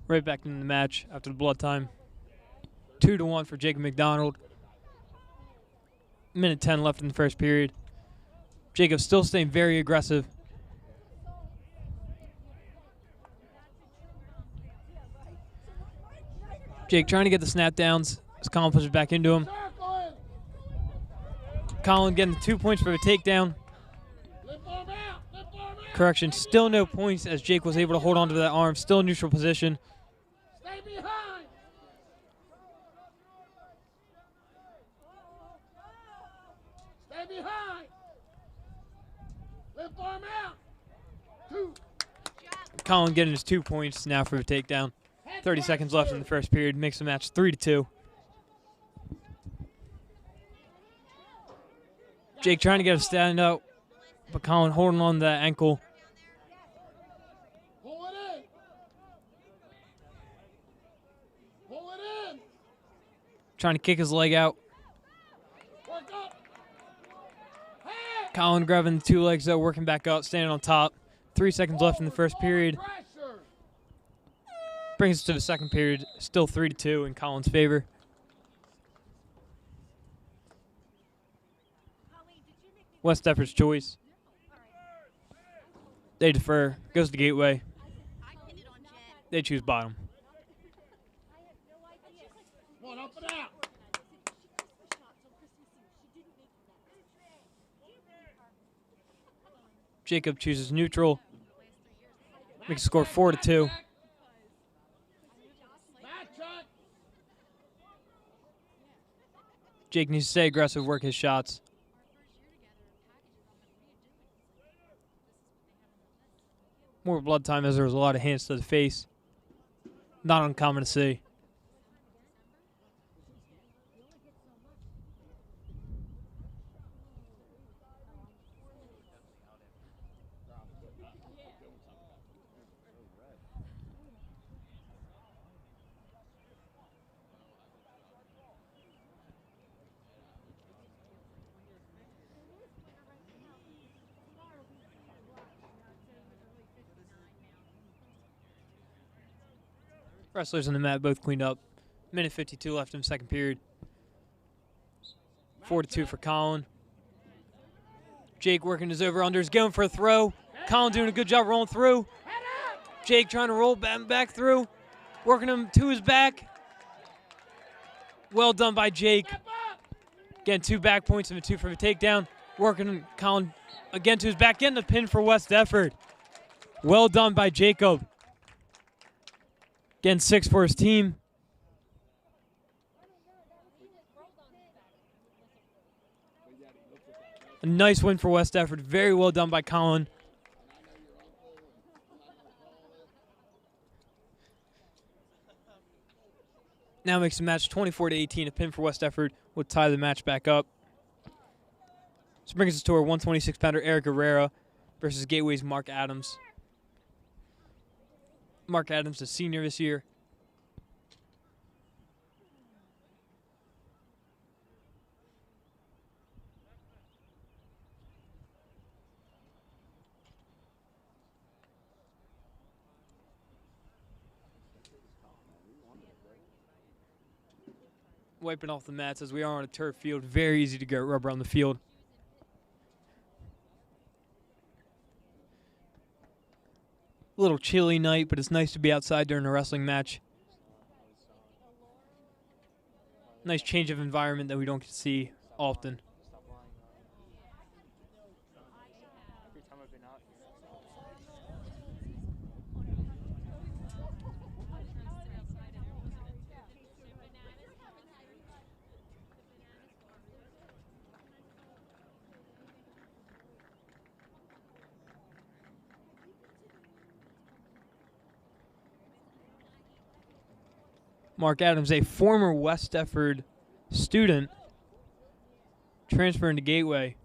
Right back in the match after the blood time. 2-1 for Jacob McDonald. Minute 10 left in the first period. Jacob still staying very aggressive. Jake trying to get the snap downs as Colin pushes back into him. Colin getting the 2 points for a takedown. Correction, still no points as Jake was able to hold on to that arm. Still in neutral position. Stay behind. Stay behind. Lift arm out. 2. Colin getting his 2 points now for a takedown. 30 seconds left in the first period. Makes the match 3-2. Jake trying to get a stand up, but Colin holding on to that ankle. Pull it in. Pull it in. Trying to kick his leg out. Work up. Hey. Colin grabbing the 2 legs though, working back up, standing on top. 3 seconds left in the first period. Pressure. Brings us to the second period, still 3-2 in Colin's favor. West Effort's choice. They defer, goes to Gateway. They choose bottom. Come on, up and out. Jacob chooses neutral. Makes the score 4-2. Jake needs to stay aggressive, work his shots. More blood time as there was a lot of hands to the face. Not uncommon to see. Wrestlers on the mat both cleaned up. Minute 52 left in the second period. 4-2 for Colin. Jake working his over-unders, going for a throw. Colin doing a good job rolling through. Jake trying to roll back through. Working him to his back. Well done by Jake. Again, 2 back points and a 2 for a takedown. Working Colin again to his back, getting the pin for West Effort. Well done by Jacob. Again, 6 for his team. A nice win for West Effort. Very well done by Colin. Now makes the match 24-18. A pin for West Effort will tie the match back up. This brings us to our 126-pounder Eric Herrera versus Gateway's Mark Adams. Mark Adams, a senior this year. Wiping off the mats as we are on a turf field. Very easy to get rubber on the field. A little chilly night, but it's nice to be outside during a wrestling match. Nice change of environment that we don't see often. Mark Adams, a former West Effort student, transferring to Gateway.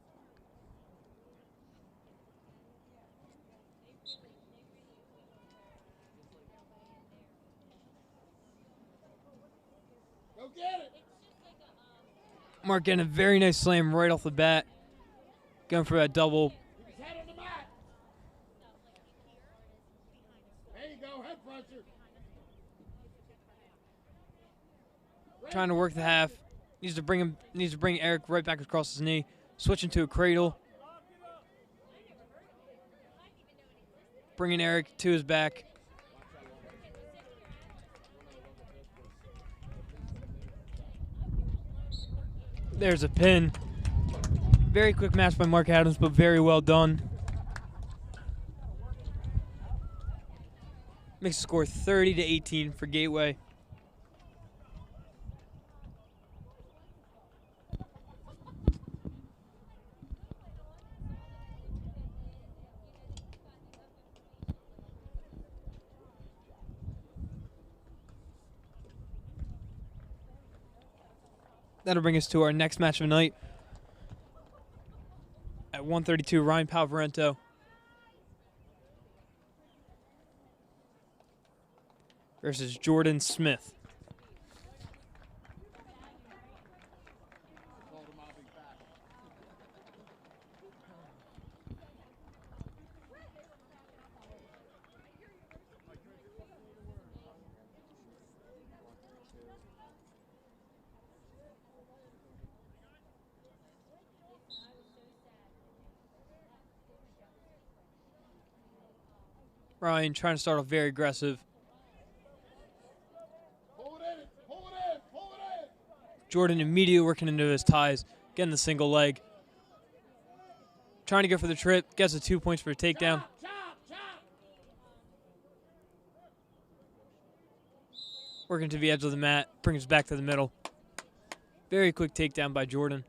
Go get it. Mark getting a very nice slam right off the bat. Going for that double. Keep his head on the mat. There you go, head pressure. Trying to work the half. Needs to bring Eric right back across his knee. Switching to a cradle. Bringing Eric to his back. There's a pin. Very quick match by Mark Adams, but very well done. Makes the score 30-18 for Gateway. That'll bring us to our next match of the night. At 132, Ryan Palvarento versus Jordan Smith. Ryan trying to start off very aggressive. Pull it in, pull it in, pull it in. Jordan immediately working into his ties, getting the single leg. Trying to go for the trip, gets the 2 points for a takedown. Chop, chop. Working to the edge of the mat, brings us back to the middle. Very quick takedown by Jordan.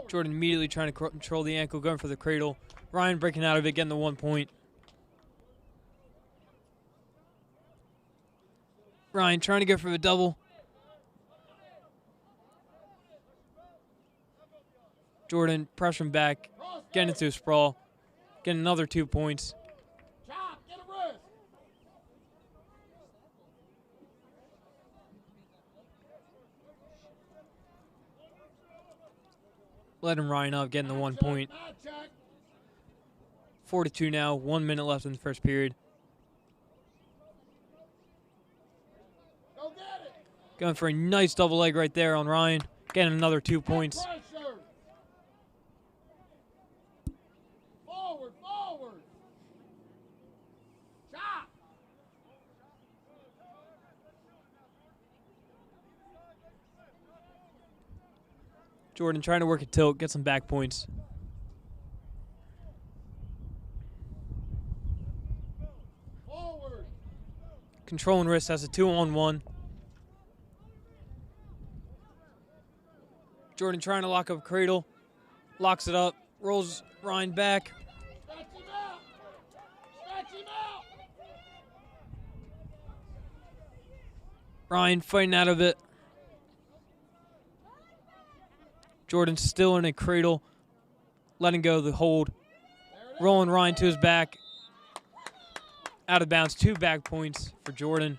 Jordan immediately trying to control the ankle, going for the cradle. Ryan breaking out of it, getting the 1 point. Ryan trying to go for the double. Jordan pressuring back, getting into a sprawl, getting another 2 points. Letting Ryan up, getting the 1 point. 4-2 now, 1 minute left in the first period. Going for a nice double leg right there on Ryan, getting another 2 points. Jordan trying to work a tilt, get some back points. Controlling wrist, has a 2-on-1. Jordan trying to lock up cradle, locks it up, rolls Ryan back. Ryan fighting out of it. Jordan still in a cradle, letting go of the hold. Rolling Ryan to his back. Out of bounds, 2 back points for Jordan.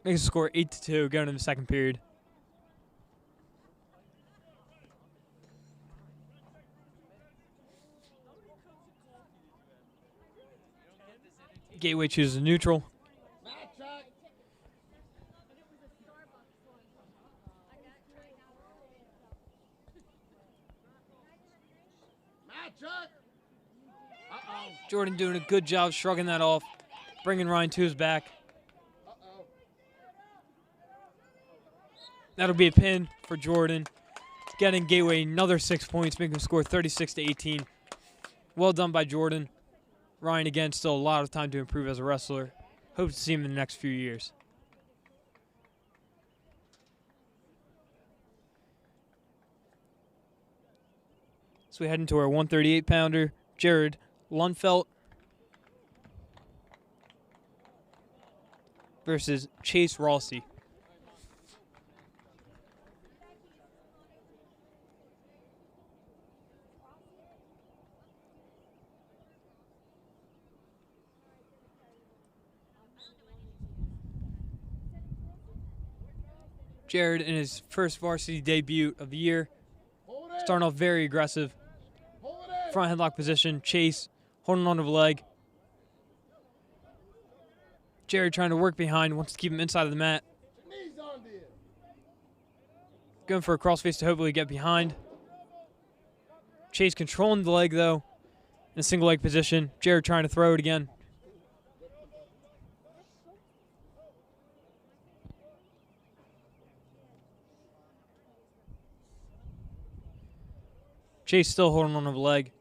Makes the score 8-2 going into the second period. Gateway chooses a neutral. Jordan doing a good job shrugging that off, bringing Ryan to his back. That'll be a pin for Jordan. Getting Gateway another 6 points, making him score 36-18. Well done by Jordan. Ryan, again, still a lot of time to improve as a wrestler. Hope to see him in the next few years. So we head into our 138-pounder. Jared Lundfelt versus Chase Rossi. Jared in his first varsity debut of the year, starting off very aggressive. Front headlock position, Chase holding onto the leg. Jared trying to work behind, wants to keep him inside of the mat. Going for a crossface to hopefully get behind. Chase controlling the leg though, in a single leg position. Jared trying to throw it again. Chase still holding onto the leg.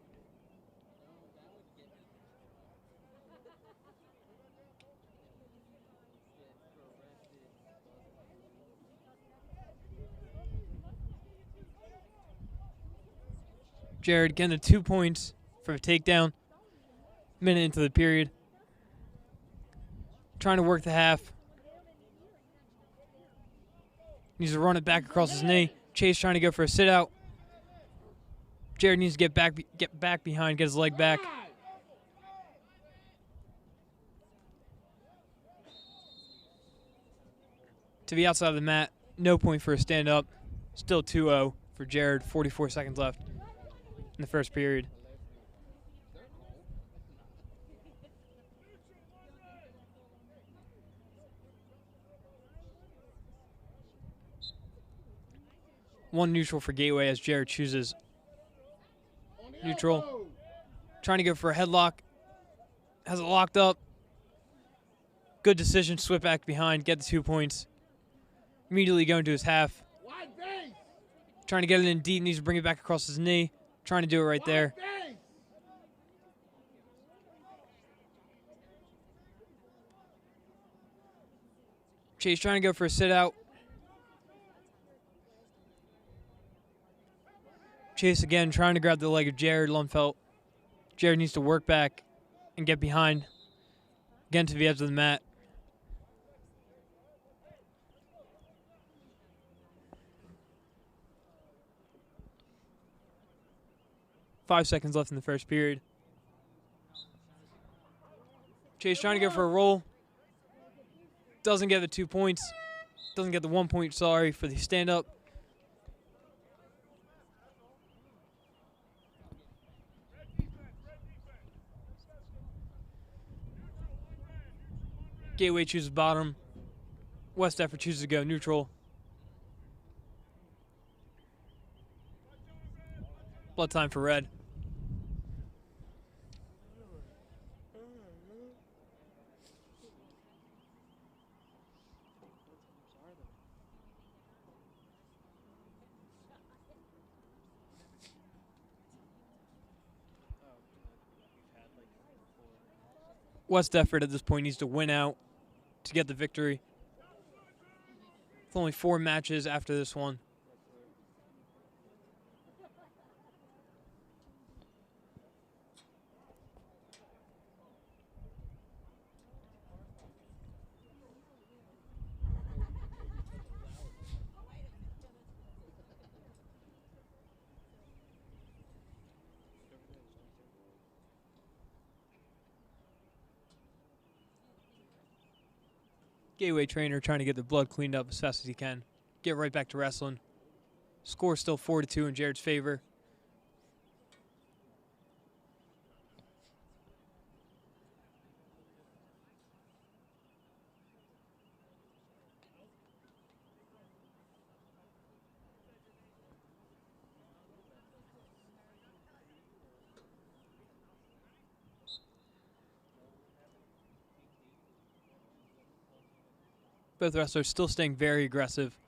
Jared getting the 2 points for a takedown. Minute into the period. Trying to work the half. Needs to run it back across his knee. Chase trying to go for a sit out. Jared needs to get back behind, get his leg back. To the outside of the mat, no point for a stand up. Still 2-0 for Jared, 44 seconds left in the first period. One neutral for Gateway as Jared chooses neutral. Trying to go for a headlock. Has it locked up. Good decision, swip back behind, get the 2 points. Immediately going to his half. Wide base. Trying to get it in deep, needs to bring it back across his knee. Trying to do it right there. Wide base. Chase trying to go for a sit-out. Chase again trying to grab the leg of Jared Lundfelt. Jared needs to work back and get behind. Again to the edge of the mat. Five seconds left in the first period. Chase trying to go for a roll. Doesn't get the 2 points. Doesn't get the 1 point, sorry, for the stand-up. Gateway chooses bottom. West Effort chooses to go neutral. Blood time for red. West Effort at this point needs to win out to get the victory. With only 4 matches after this one. Gateway trainer trying to get the blood cleaned up as fast as he can. Get right back to wrestling. Score still 4-2 in Jared's favor. Both wrestlers still staying very aggressive.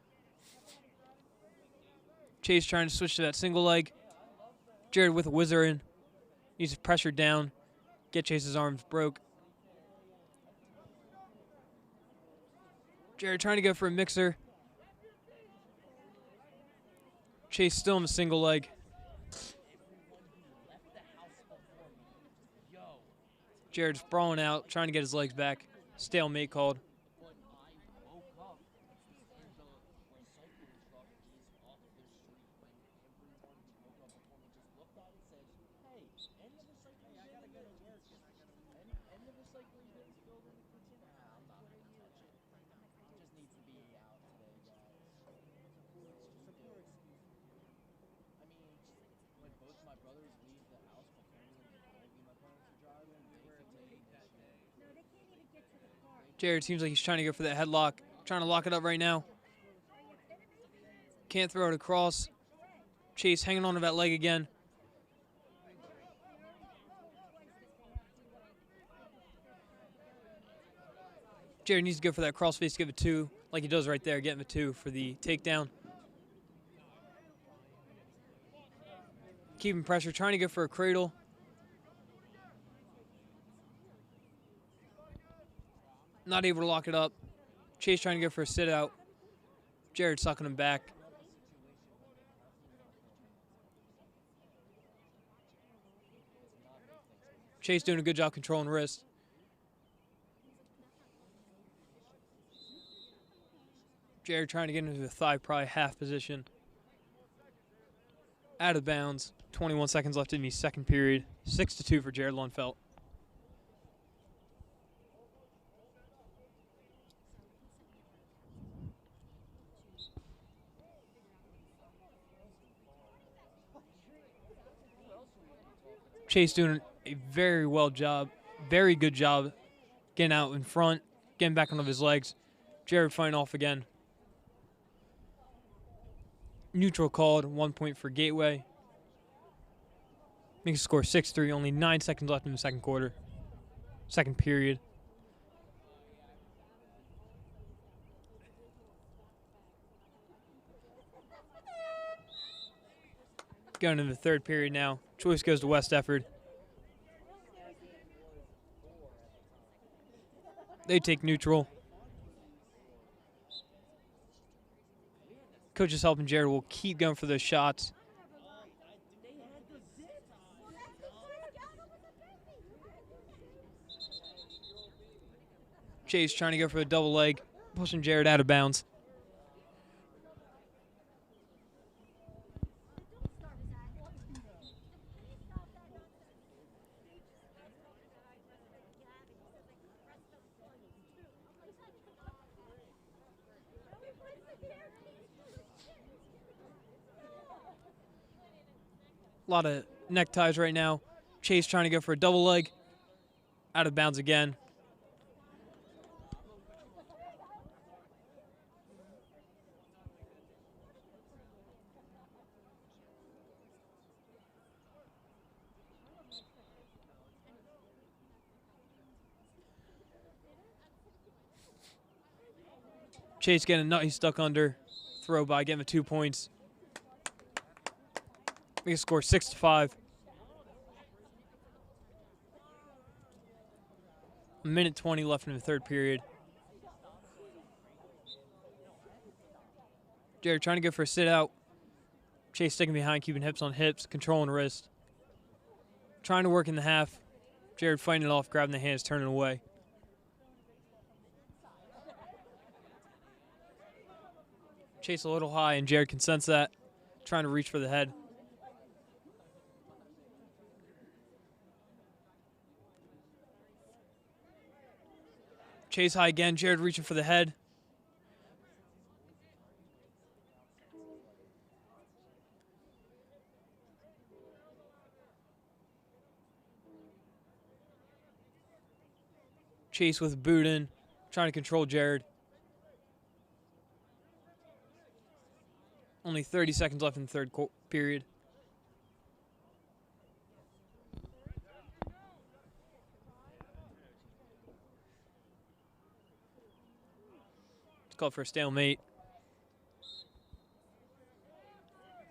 Chase trying to switch to that single leg. Jared with a whizzer in. Needs to pressure down. Get Chase's arms broke. Jared trying to go for a mixer. Chase still in the single leg. Jared's sprawling out, trying to get his legs back. Stalemate called. Jared seems like he's trying to go for that headlock. Trying to lock it up right now. Can't throw it across. Chase hanging on to that leg again. Jared needs to go for that crossface, give it 2, like he does right there, getting the 2 for the takedown. Keeping pressure, trying to go for a cradle. Not able to lock it up. Chase trying to go for a sit out. Jared sucking him back. Chase doing a good job controlling wrist. Jared trying to get into the thigh, probably half position. Out of bounds. 21 seconds left in the second period. 6-2 for Jared Lundfelt. Chase doing a very good job getting out in front, getting back onto his legs. Jared fighting off again. Neutral called, 1 point for Gateway. Makes the score 6-3, only 9 seconds left in the second quarter. Second period. Going into the third period now. Choice goes to West Efford. They take neutral. Coach is helping Jared. Will keep going for those shots. Chase trying to go for a double leg, pushing Jared out of bounds. A lot of neckties right now. Chase trying to go for a double leg. Out of bounds again. Chase getting a nut he's stuck under. Throw by, getting the 2 points. We can score 6-5. A minute 20 left in the third period. Jared trying to go for a sit out. Chase sticking behind, keeping hips on hips, controlling wrist. Trying to work in the half. Jared fighting it off, grabbing the hands, turning away. Chase a little high, and Jared can sense that. Trying to reach for the head. Chase high again. Jared reaching for the head. Chase with a boot in. Trying to control Jared. Only 30 seconds left in the third period. It's called for a stalemate.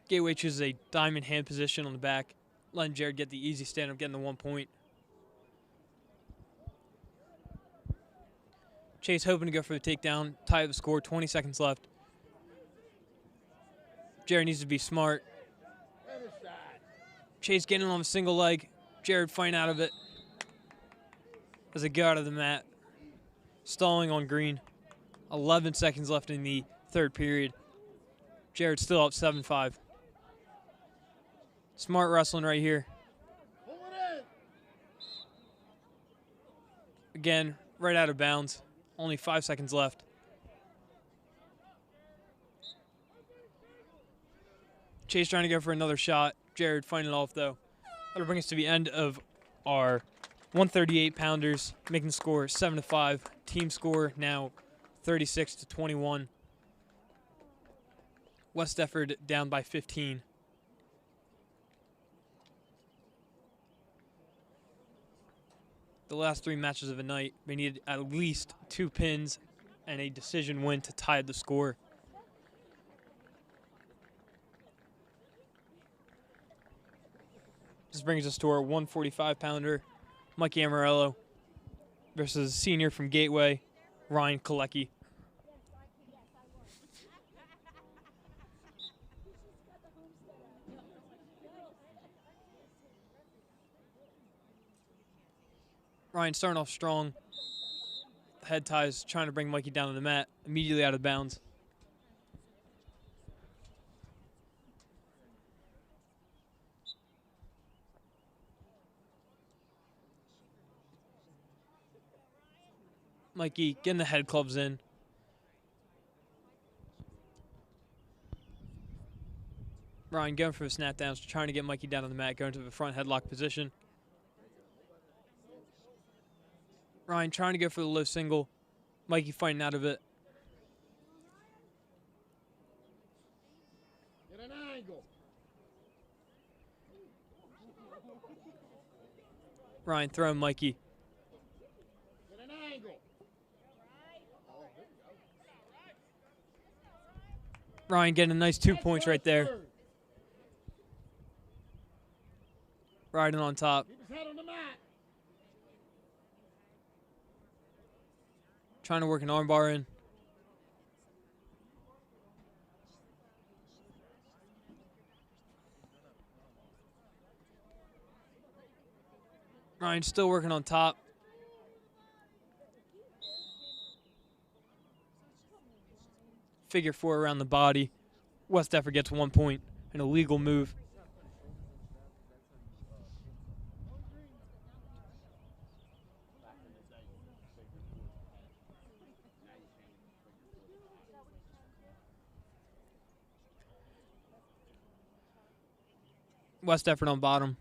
Gateway chooses a diamond hand position on the back, letting Jared get the easy stand-up, getting the 1 point. Chase hoping to go for the takedown, tie up the score, 20 seconds left. Jared needs to be smart. Chase getting on a single leg. Jared fighting out of it as they go out of the mat. Stalling on green. 11 seconds left in the third period. Jared's still up 7-5. Smart wrestling right here. Again, right out of bounds. Only 5 seconds left. Chase trying to go for another shot. Jared fighting it off, though. That'll bring us to the end of our 138-pounders, making the score 7-5. Team score now 36-21. West Efford down by 15. The last 3 matches of the night, they needed at least 2 pins and a decision win to tie the score. This brings us to our 145-pounder, Mikey Amarello versus senior from Gateway, Ryan Kalecki. Ryan starting off strong. Head ties, trying to bring Mikey down to the mat, immediately out of bounds. Mikey getting the head clubs in. Ryan going for the snap downs, trying to get Mikey down on the mat, going to the front headlock position. Ryan trying to go for the low single. Mikey fighting out of it. Get an angle. Ryan throwing Mikey. Get an angle. Ryan getting a nice 2 points right there. Riding on top. Keep his head on the mat. Trying to work an armbar in. Ryan still working on top. Figure 4 around the body. West Effort gets 1 point. An illegal move. West Effort on bottom.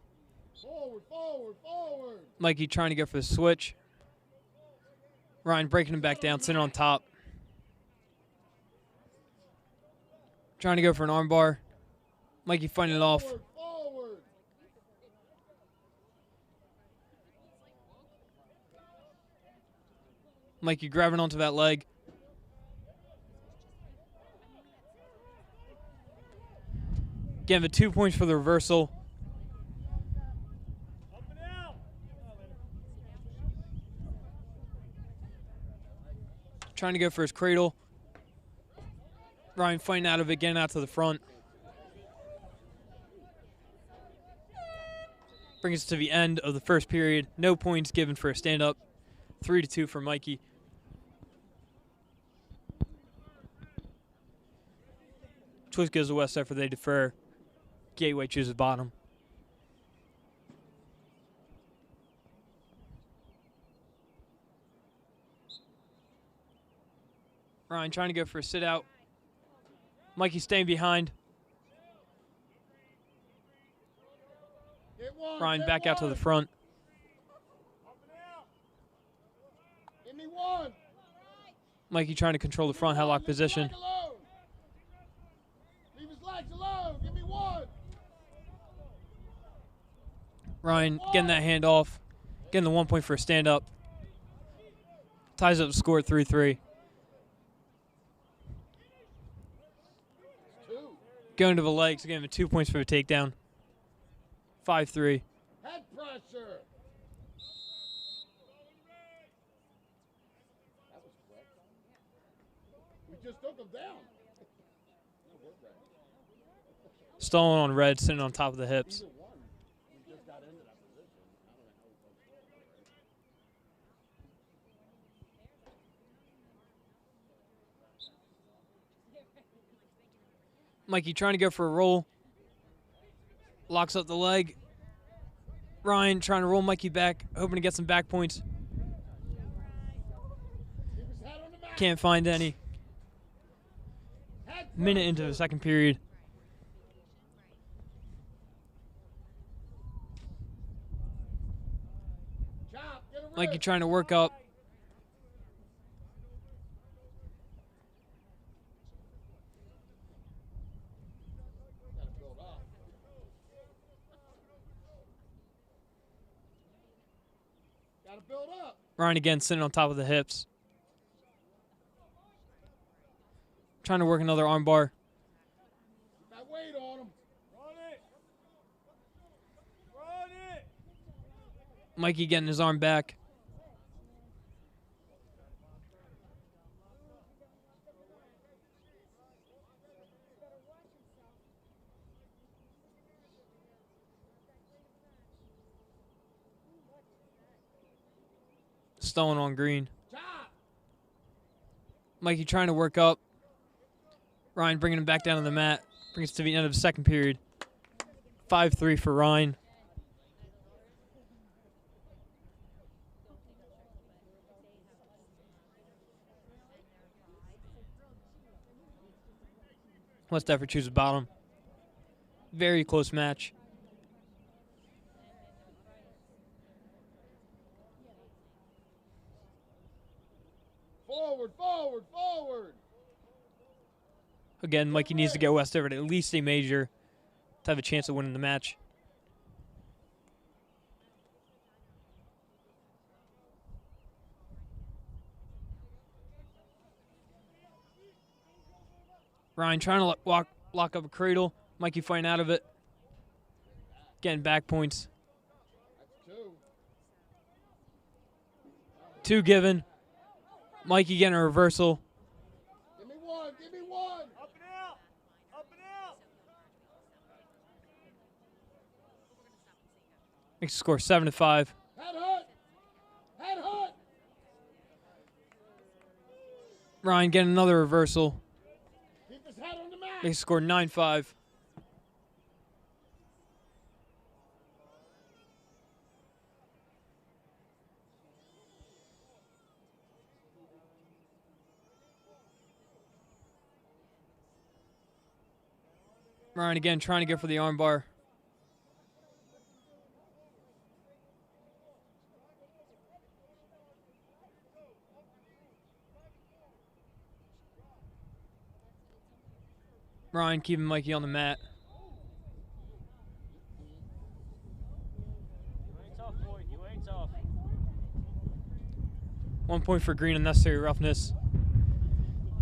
Forward, forward, forward. Mikey trying to go for the switch. Ryan breaking him back down, sitting on top. Trying to go for an armbar. Mikey fighting it off. Forward, forward. Mikey grabbing onto that leg. Getting the 2 points for the reversal. Trying to go for his cradle. Ryan fighting out of it, getting out to the front. Brings us to the end of the first period. No points given for a stand-up. 3-2 for Mikey. Choice goes to West Effort, they defer. Gateway chooses bottom. Ryan trying to go for a sit-out. Mikey staying behind. Ryan back out to the front. Give me one. Mikey trying to control the front headlock position. Leave his legs alone. Give me one. Ryan getting that hand off. Getting the 1 point for a stand-up. Ties up the score at 3-3. Going to the legs, getting the 2 points for the takedown. 5-3. Head pressure. That was quick. We just took him down. Stalling on red, sitting on top of the hips. Either one. We just got into that position. I don't know how we both Mikey trying to go for a roll. Locks up the leg. Ryan trying to roll Mikey back, hoping to get some back points. Can't find any. Minute into the second period. Mikey trying to work up. Build up. Ryan again sitting on top of the hips. Trying to work another arm bar. Put that weight on him. Run it. Run it. Mikey getting his arm back. Stone on green. Mikey trying to work up. Ryan bringing him back down to the mat. Brings us to the end of the second period. 5-3 for Ryan. West Effort chooses bottom. Very close match. Forward, forward, forward. Again, Mikey needs to get West Effort at least a major to have a chance of winning the match. Ryan trying to lock up a cradle. Mikey fighting out of it. Getting back points. 2 given. Mikey getting a reversal. Give me one. Give me one. Up and out. Up and out. Makes the score 7-5. Head hook. Head hook. Ryan getting another reversal. Keep his head on the mat. Makes the score 9-5. Ryan again trying to get for the armbar. Ryan keeping Mikey on the mat. You ain't tough, boy. You ain't tough. 1 point for Green, unnecessary roughness.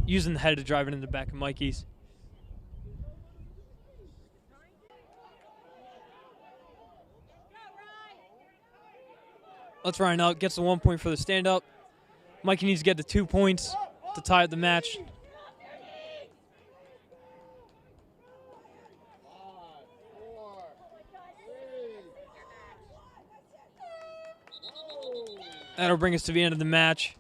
Using the head to drive it into the back of Mikey's. Let's Ryan out. Gets the 1 point for the stand-up. Mikey needs to get the 2 points to tie up the match. That'll bring us to the end of the match.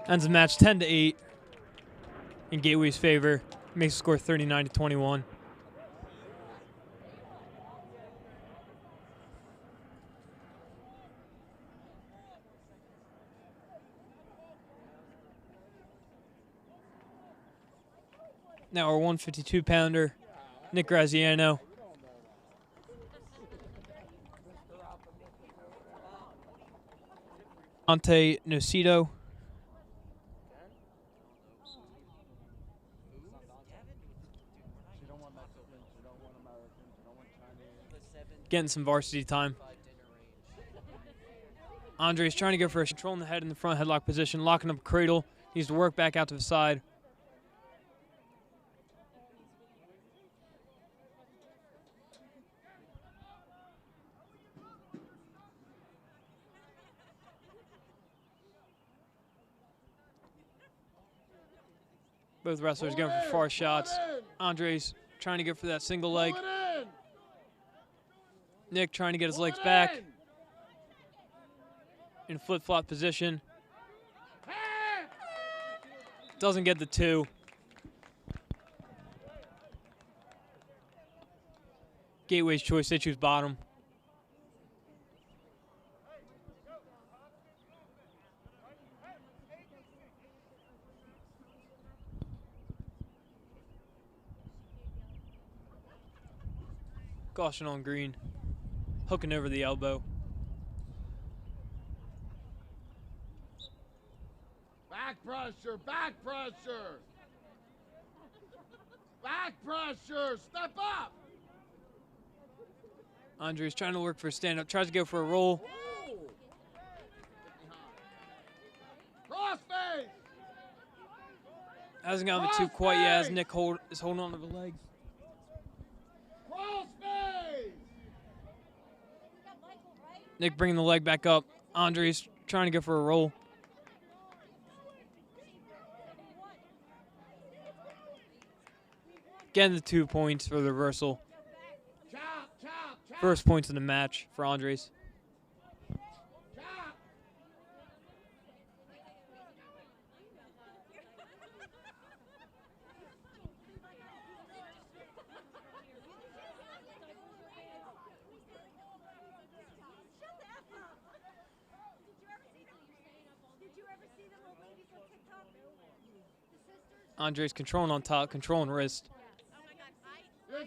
Ends the match 10-8 in Gateway's favor. Makes the score 39-21. Now our 152-pounder, Nick Graziano. Ante Nucido. Getting some varsity time. Andre's trying to go for a control in the head in the front headlock position, locking up cradle. Needs to work back out to the side. Both wrestlers going for far shots. Andre's trying to go for that single leg. Nick trying to get his legs back in flip-flop position. Doesn't get the 2. Gateway's choice, they choose bottom. Caution on Green. Hooking over the elbow. Back pressure, back pressure. Back pressure, step up. Andre's trying to work for a stand-up, tries to go for a roll. Crossface. Hasn't gotten the 2 quite yet as Nick is holding on to the legs. Nick bringing the leg back up. Andre's trying to go for a roll. Getting the 2 points for the reversal. First points in the match for Andres. Andres controlling on top, controlling wrist.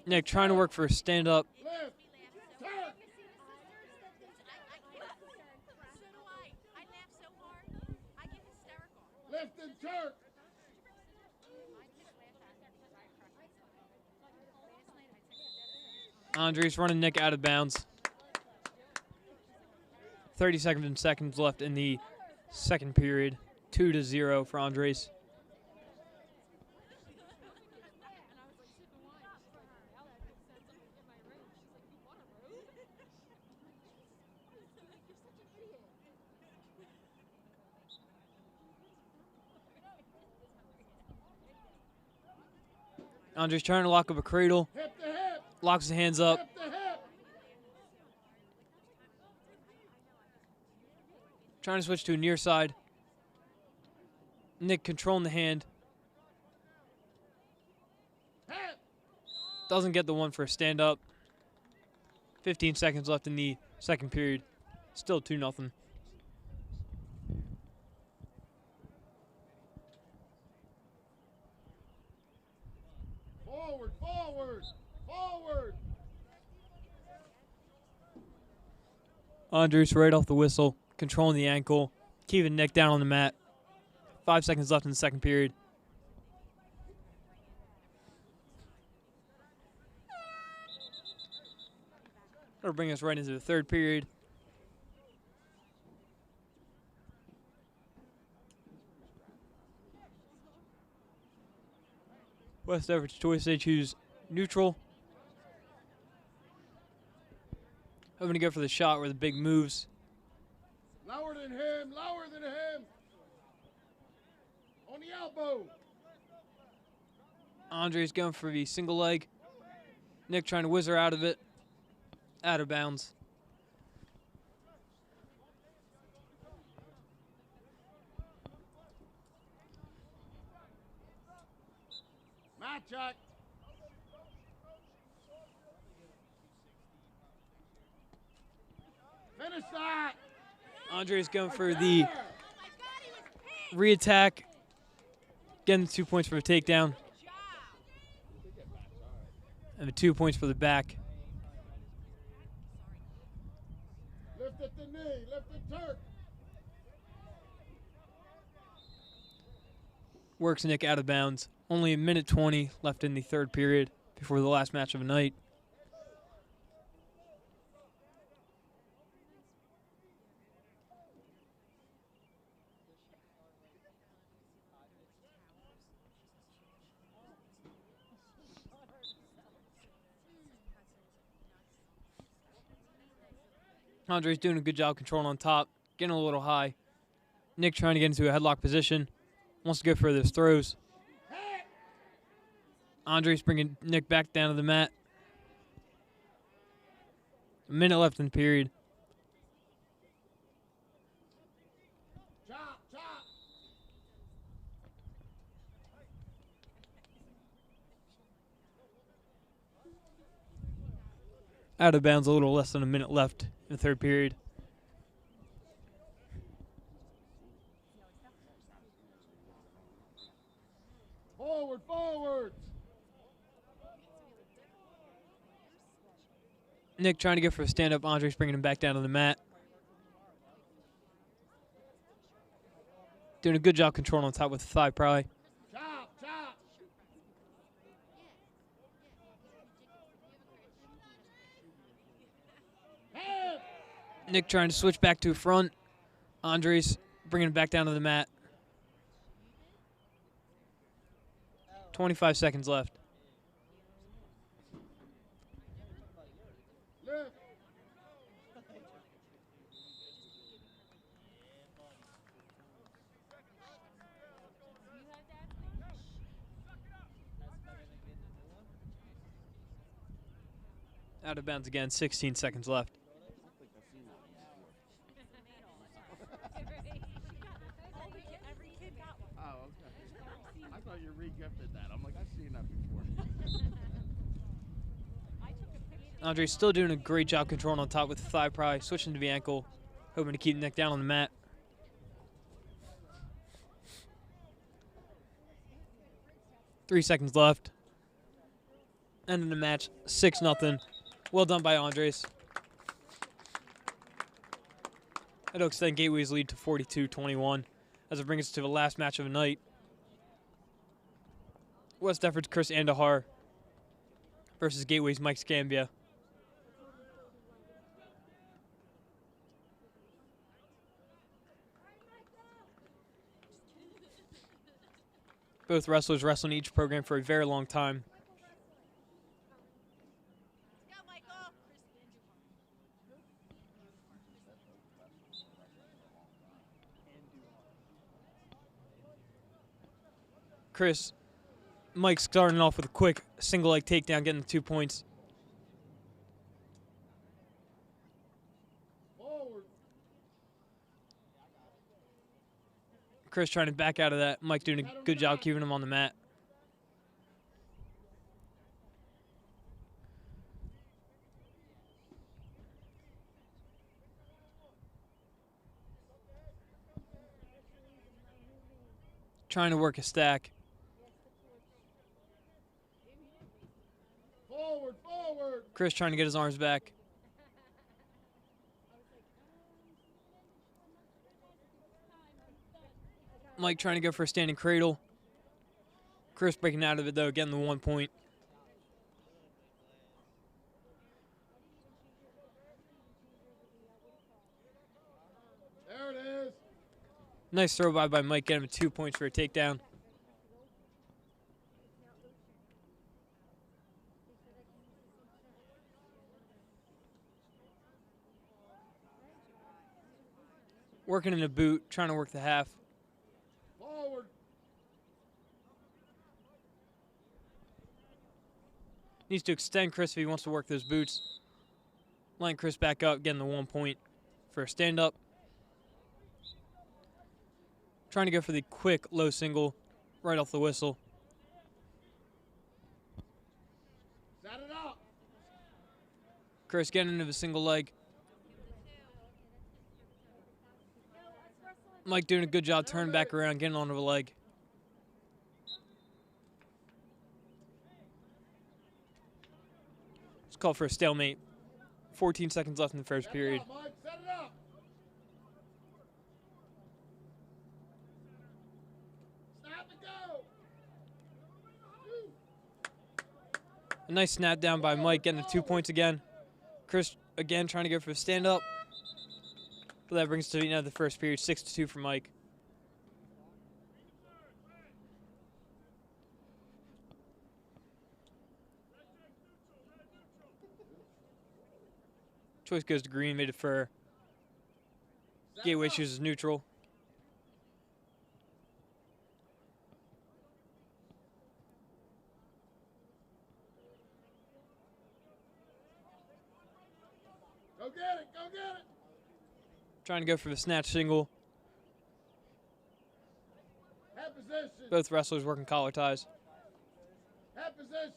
Nick trying to work for a stand-up. Lift and jerk. Andres running Nick out of bounds. 30 seconds left in the second period. 2-0 for Andres. Andre's trying to lock up a cradle. Hip to hip. Locks his hands up. Hip to hip. Trying to switch to a near side. Nick controlling the hand. Hip. Doesn't get the one for a stand up. 15 seconds left in the second period. Still 2-0. Forward, forward, forward. Andres right off the whistle, controlling the ankle, keeping Nick down on the mat. 5 seconds left in the second period. That'll bring us right into the third period. West Everett's choice, they choose neutral. Hoping to go for the shot where the big moves. Lower than him, lower than him. On the elbow. Andre's going for the single leg. Nick trying to whizzer out of it. Out of bounds. Mat check. Finish that. Andre's going for the re-attack. Getting the 2 points for a takedown. And the 2 points for the back. Lift at the knee, lift the Turk. Works Nick out of bounds. Only a minute 20 left in the third period before the last match of the night. Andre's doing a good job controlling on top, getting a little high. Nick trying to get into a headlock position. Wants to go for those throws. Andre's bringing Nick back down to the mat. A minute left in the period. Chop, chop. Out of bounds, a little less than a minute left in the third period. Forward, forward. Nick trying to go for a stand-up. Andre's bringing him back down to the mat. Doing a good job controlling on top with the thigh pry. Chop, chop. Hip. Nick trying to switch back to front. Andres bringing him back down to the mat. 25 seconds left. Lift. Out of bounds again, 16 seconds left. Oh, okay. I thought you re-gifted that. I'm like, I've seen that before. Andre's still doing a great job controlling on top with the thigh pry, switching to the ankle, hoping to keep Nick down on the mat. Three seconds left. End of the match, 6-0. Well done by Andres. That'll extend Gateway's lead to 42-21 as it brings us to the last match of the night. West Effort's Chris Andujar versus Gateway's Mike Scambia. Both wrestlers wrestling each program for a very long time. Chris Mike starting off with a quick single leg takedown, getting the 2 points. Chris trying to back out of that. Mike doing a good job keeping him on the mat. Trying to work a stack. Forward, forward. Chris trying to get his arms back. Mike trying to go for a standing cradle. Chris breaking out of it, though, getting the 1 point. There it is. Nice throw by Mike, getting him 2 points for a takedown. Working in the boot, trying to work the half. Forward. Needs to extend Chris if he wants to work those boots. Line Chris back up, getting the 1 point for a stand-up. Trying to go for the quick low single right off the whistle. Set it up. Chris getting into the single leg. Mike doing a good job turning back around, getting onto the leg. It's called for a stalemate. 14 seconds left in the first period. Set it up, Mike. Set it up. Snap and go. A nice snap down by Mike, getting the 2 points again. Chris again trying to go for a stand-up. But that brings us to the end of the first period, 6-2 for Mike. Choice goes to green, made it for Gateway chooses neutral. Go get it. Go get it. Trying to go for the snatch single. Head position. Both wrestlers working collar ties. Head position.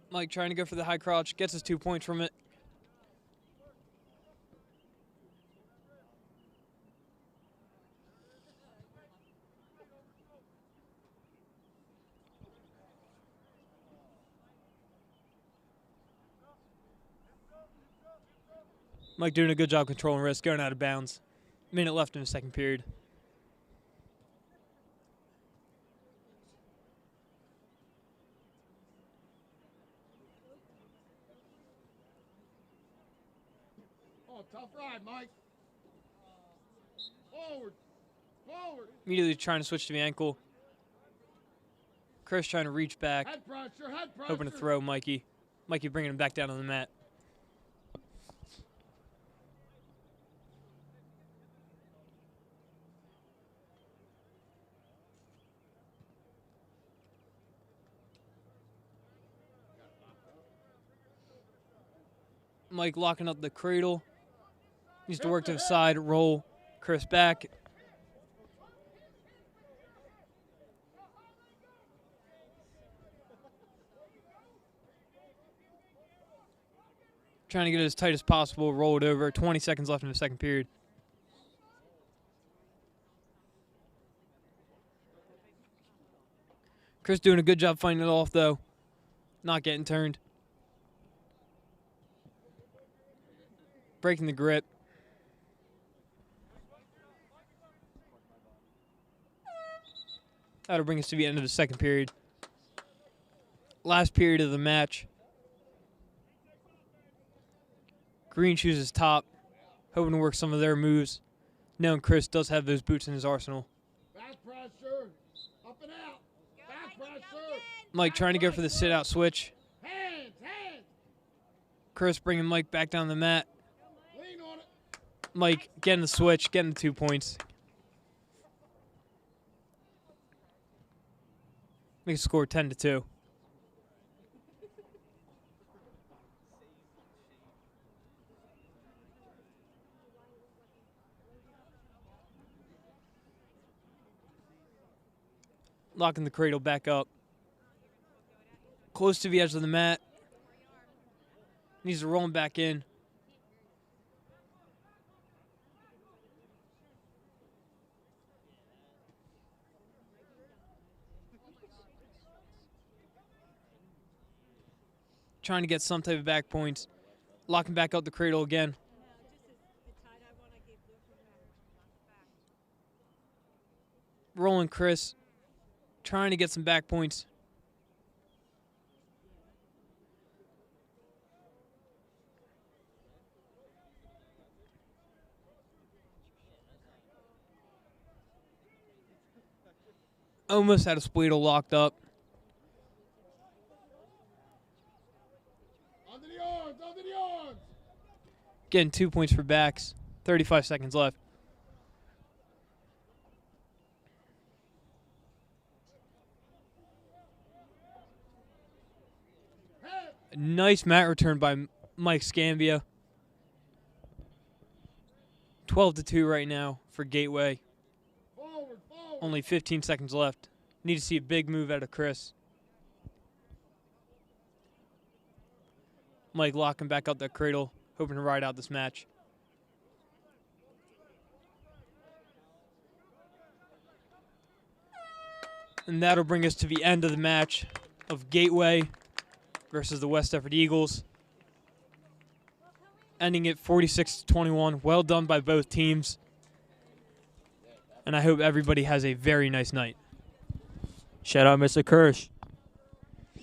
Mike trying to go for the high crouch, gets his 2 points from it. Mike doing a good job controlling wrist, going out of bounds. Minute left in the second period. Oh, tough ride, Mike. Forward. Forward. Immediately trying to switch to the ankle. Chris trying to reach back, Head pressure. Head pressure. hoping to throw Mikey. Mikey bringing him back down on the mat. Mike locking up the cradle. Needs to work to the side, roll Chris back. Trying to get it as tight as possible, roll it over. 20 seconds left in the second period. Chris doing a good job fighting it off, though. Not getting turned. Breaking the grip. That'll bring us to the end of the second period. Last period of the match. Green chooses top, hoping to work some of their moves. Knowing Chris does have those boots in his arsenal. Back pressure. Up and out. Back pressure. Mike trying to go for the sit-out switch. Chris bringing Mike back down the mat. Mike getting the switch, getting the 2 points. Make a score 10-2. Locking the cradle back up. Close to the edge of the mat. Needs to roll him back in. Trying to get some type of back points. Locking back out the cradle again. Rolling Chris. Trying to get some back points. Almost had a spleetle locked up. Under the arms, under the arms. Getting 2 points for backs. 35 seconds left. A nice mat return by Mike Scambia. 12-2 right now for Gateway. Forward, forward. Only 15 seconds left. Need to see a big move out of Chris. Mike locking back out that cradle, hoping to ride out this match. And that'll bring us to the end of the match of Gateway versus the West Effort Eagles. Ending it 46-21. Well done by both teams. And I hope everybody has a very nice night. Shout out Mr. Kirsch.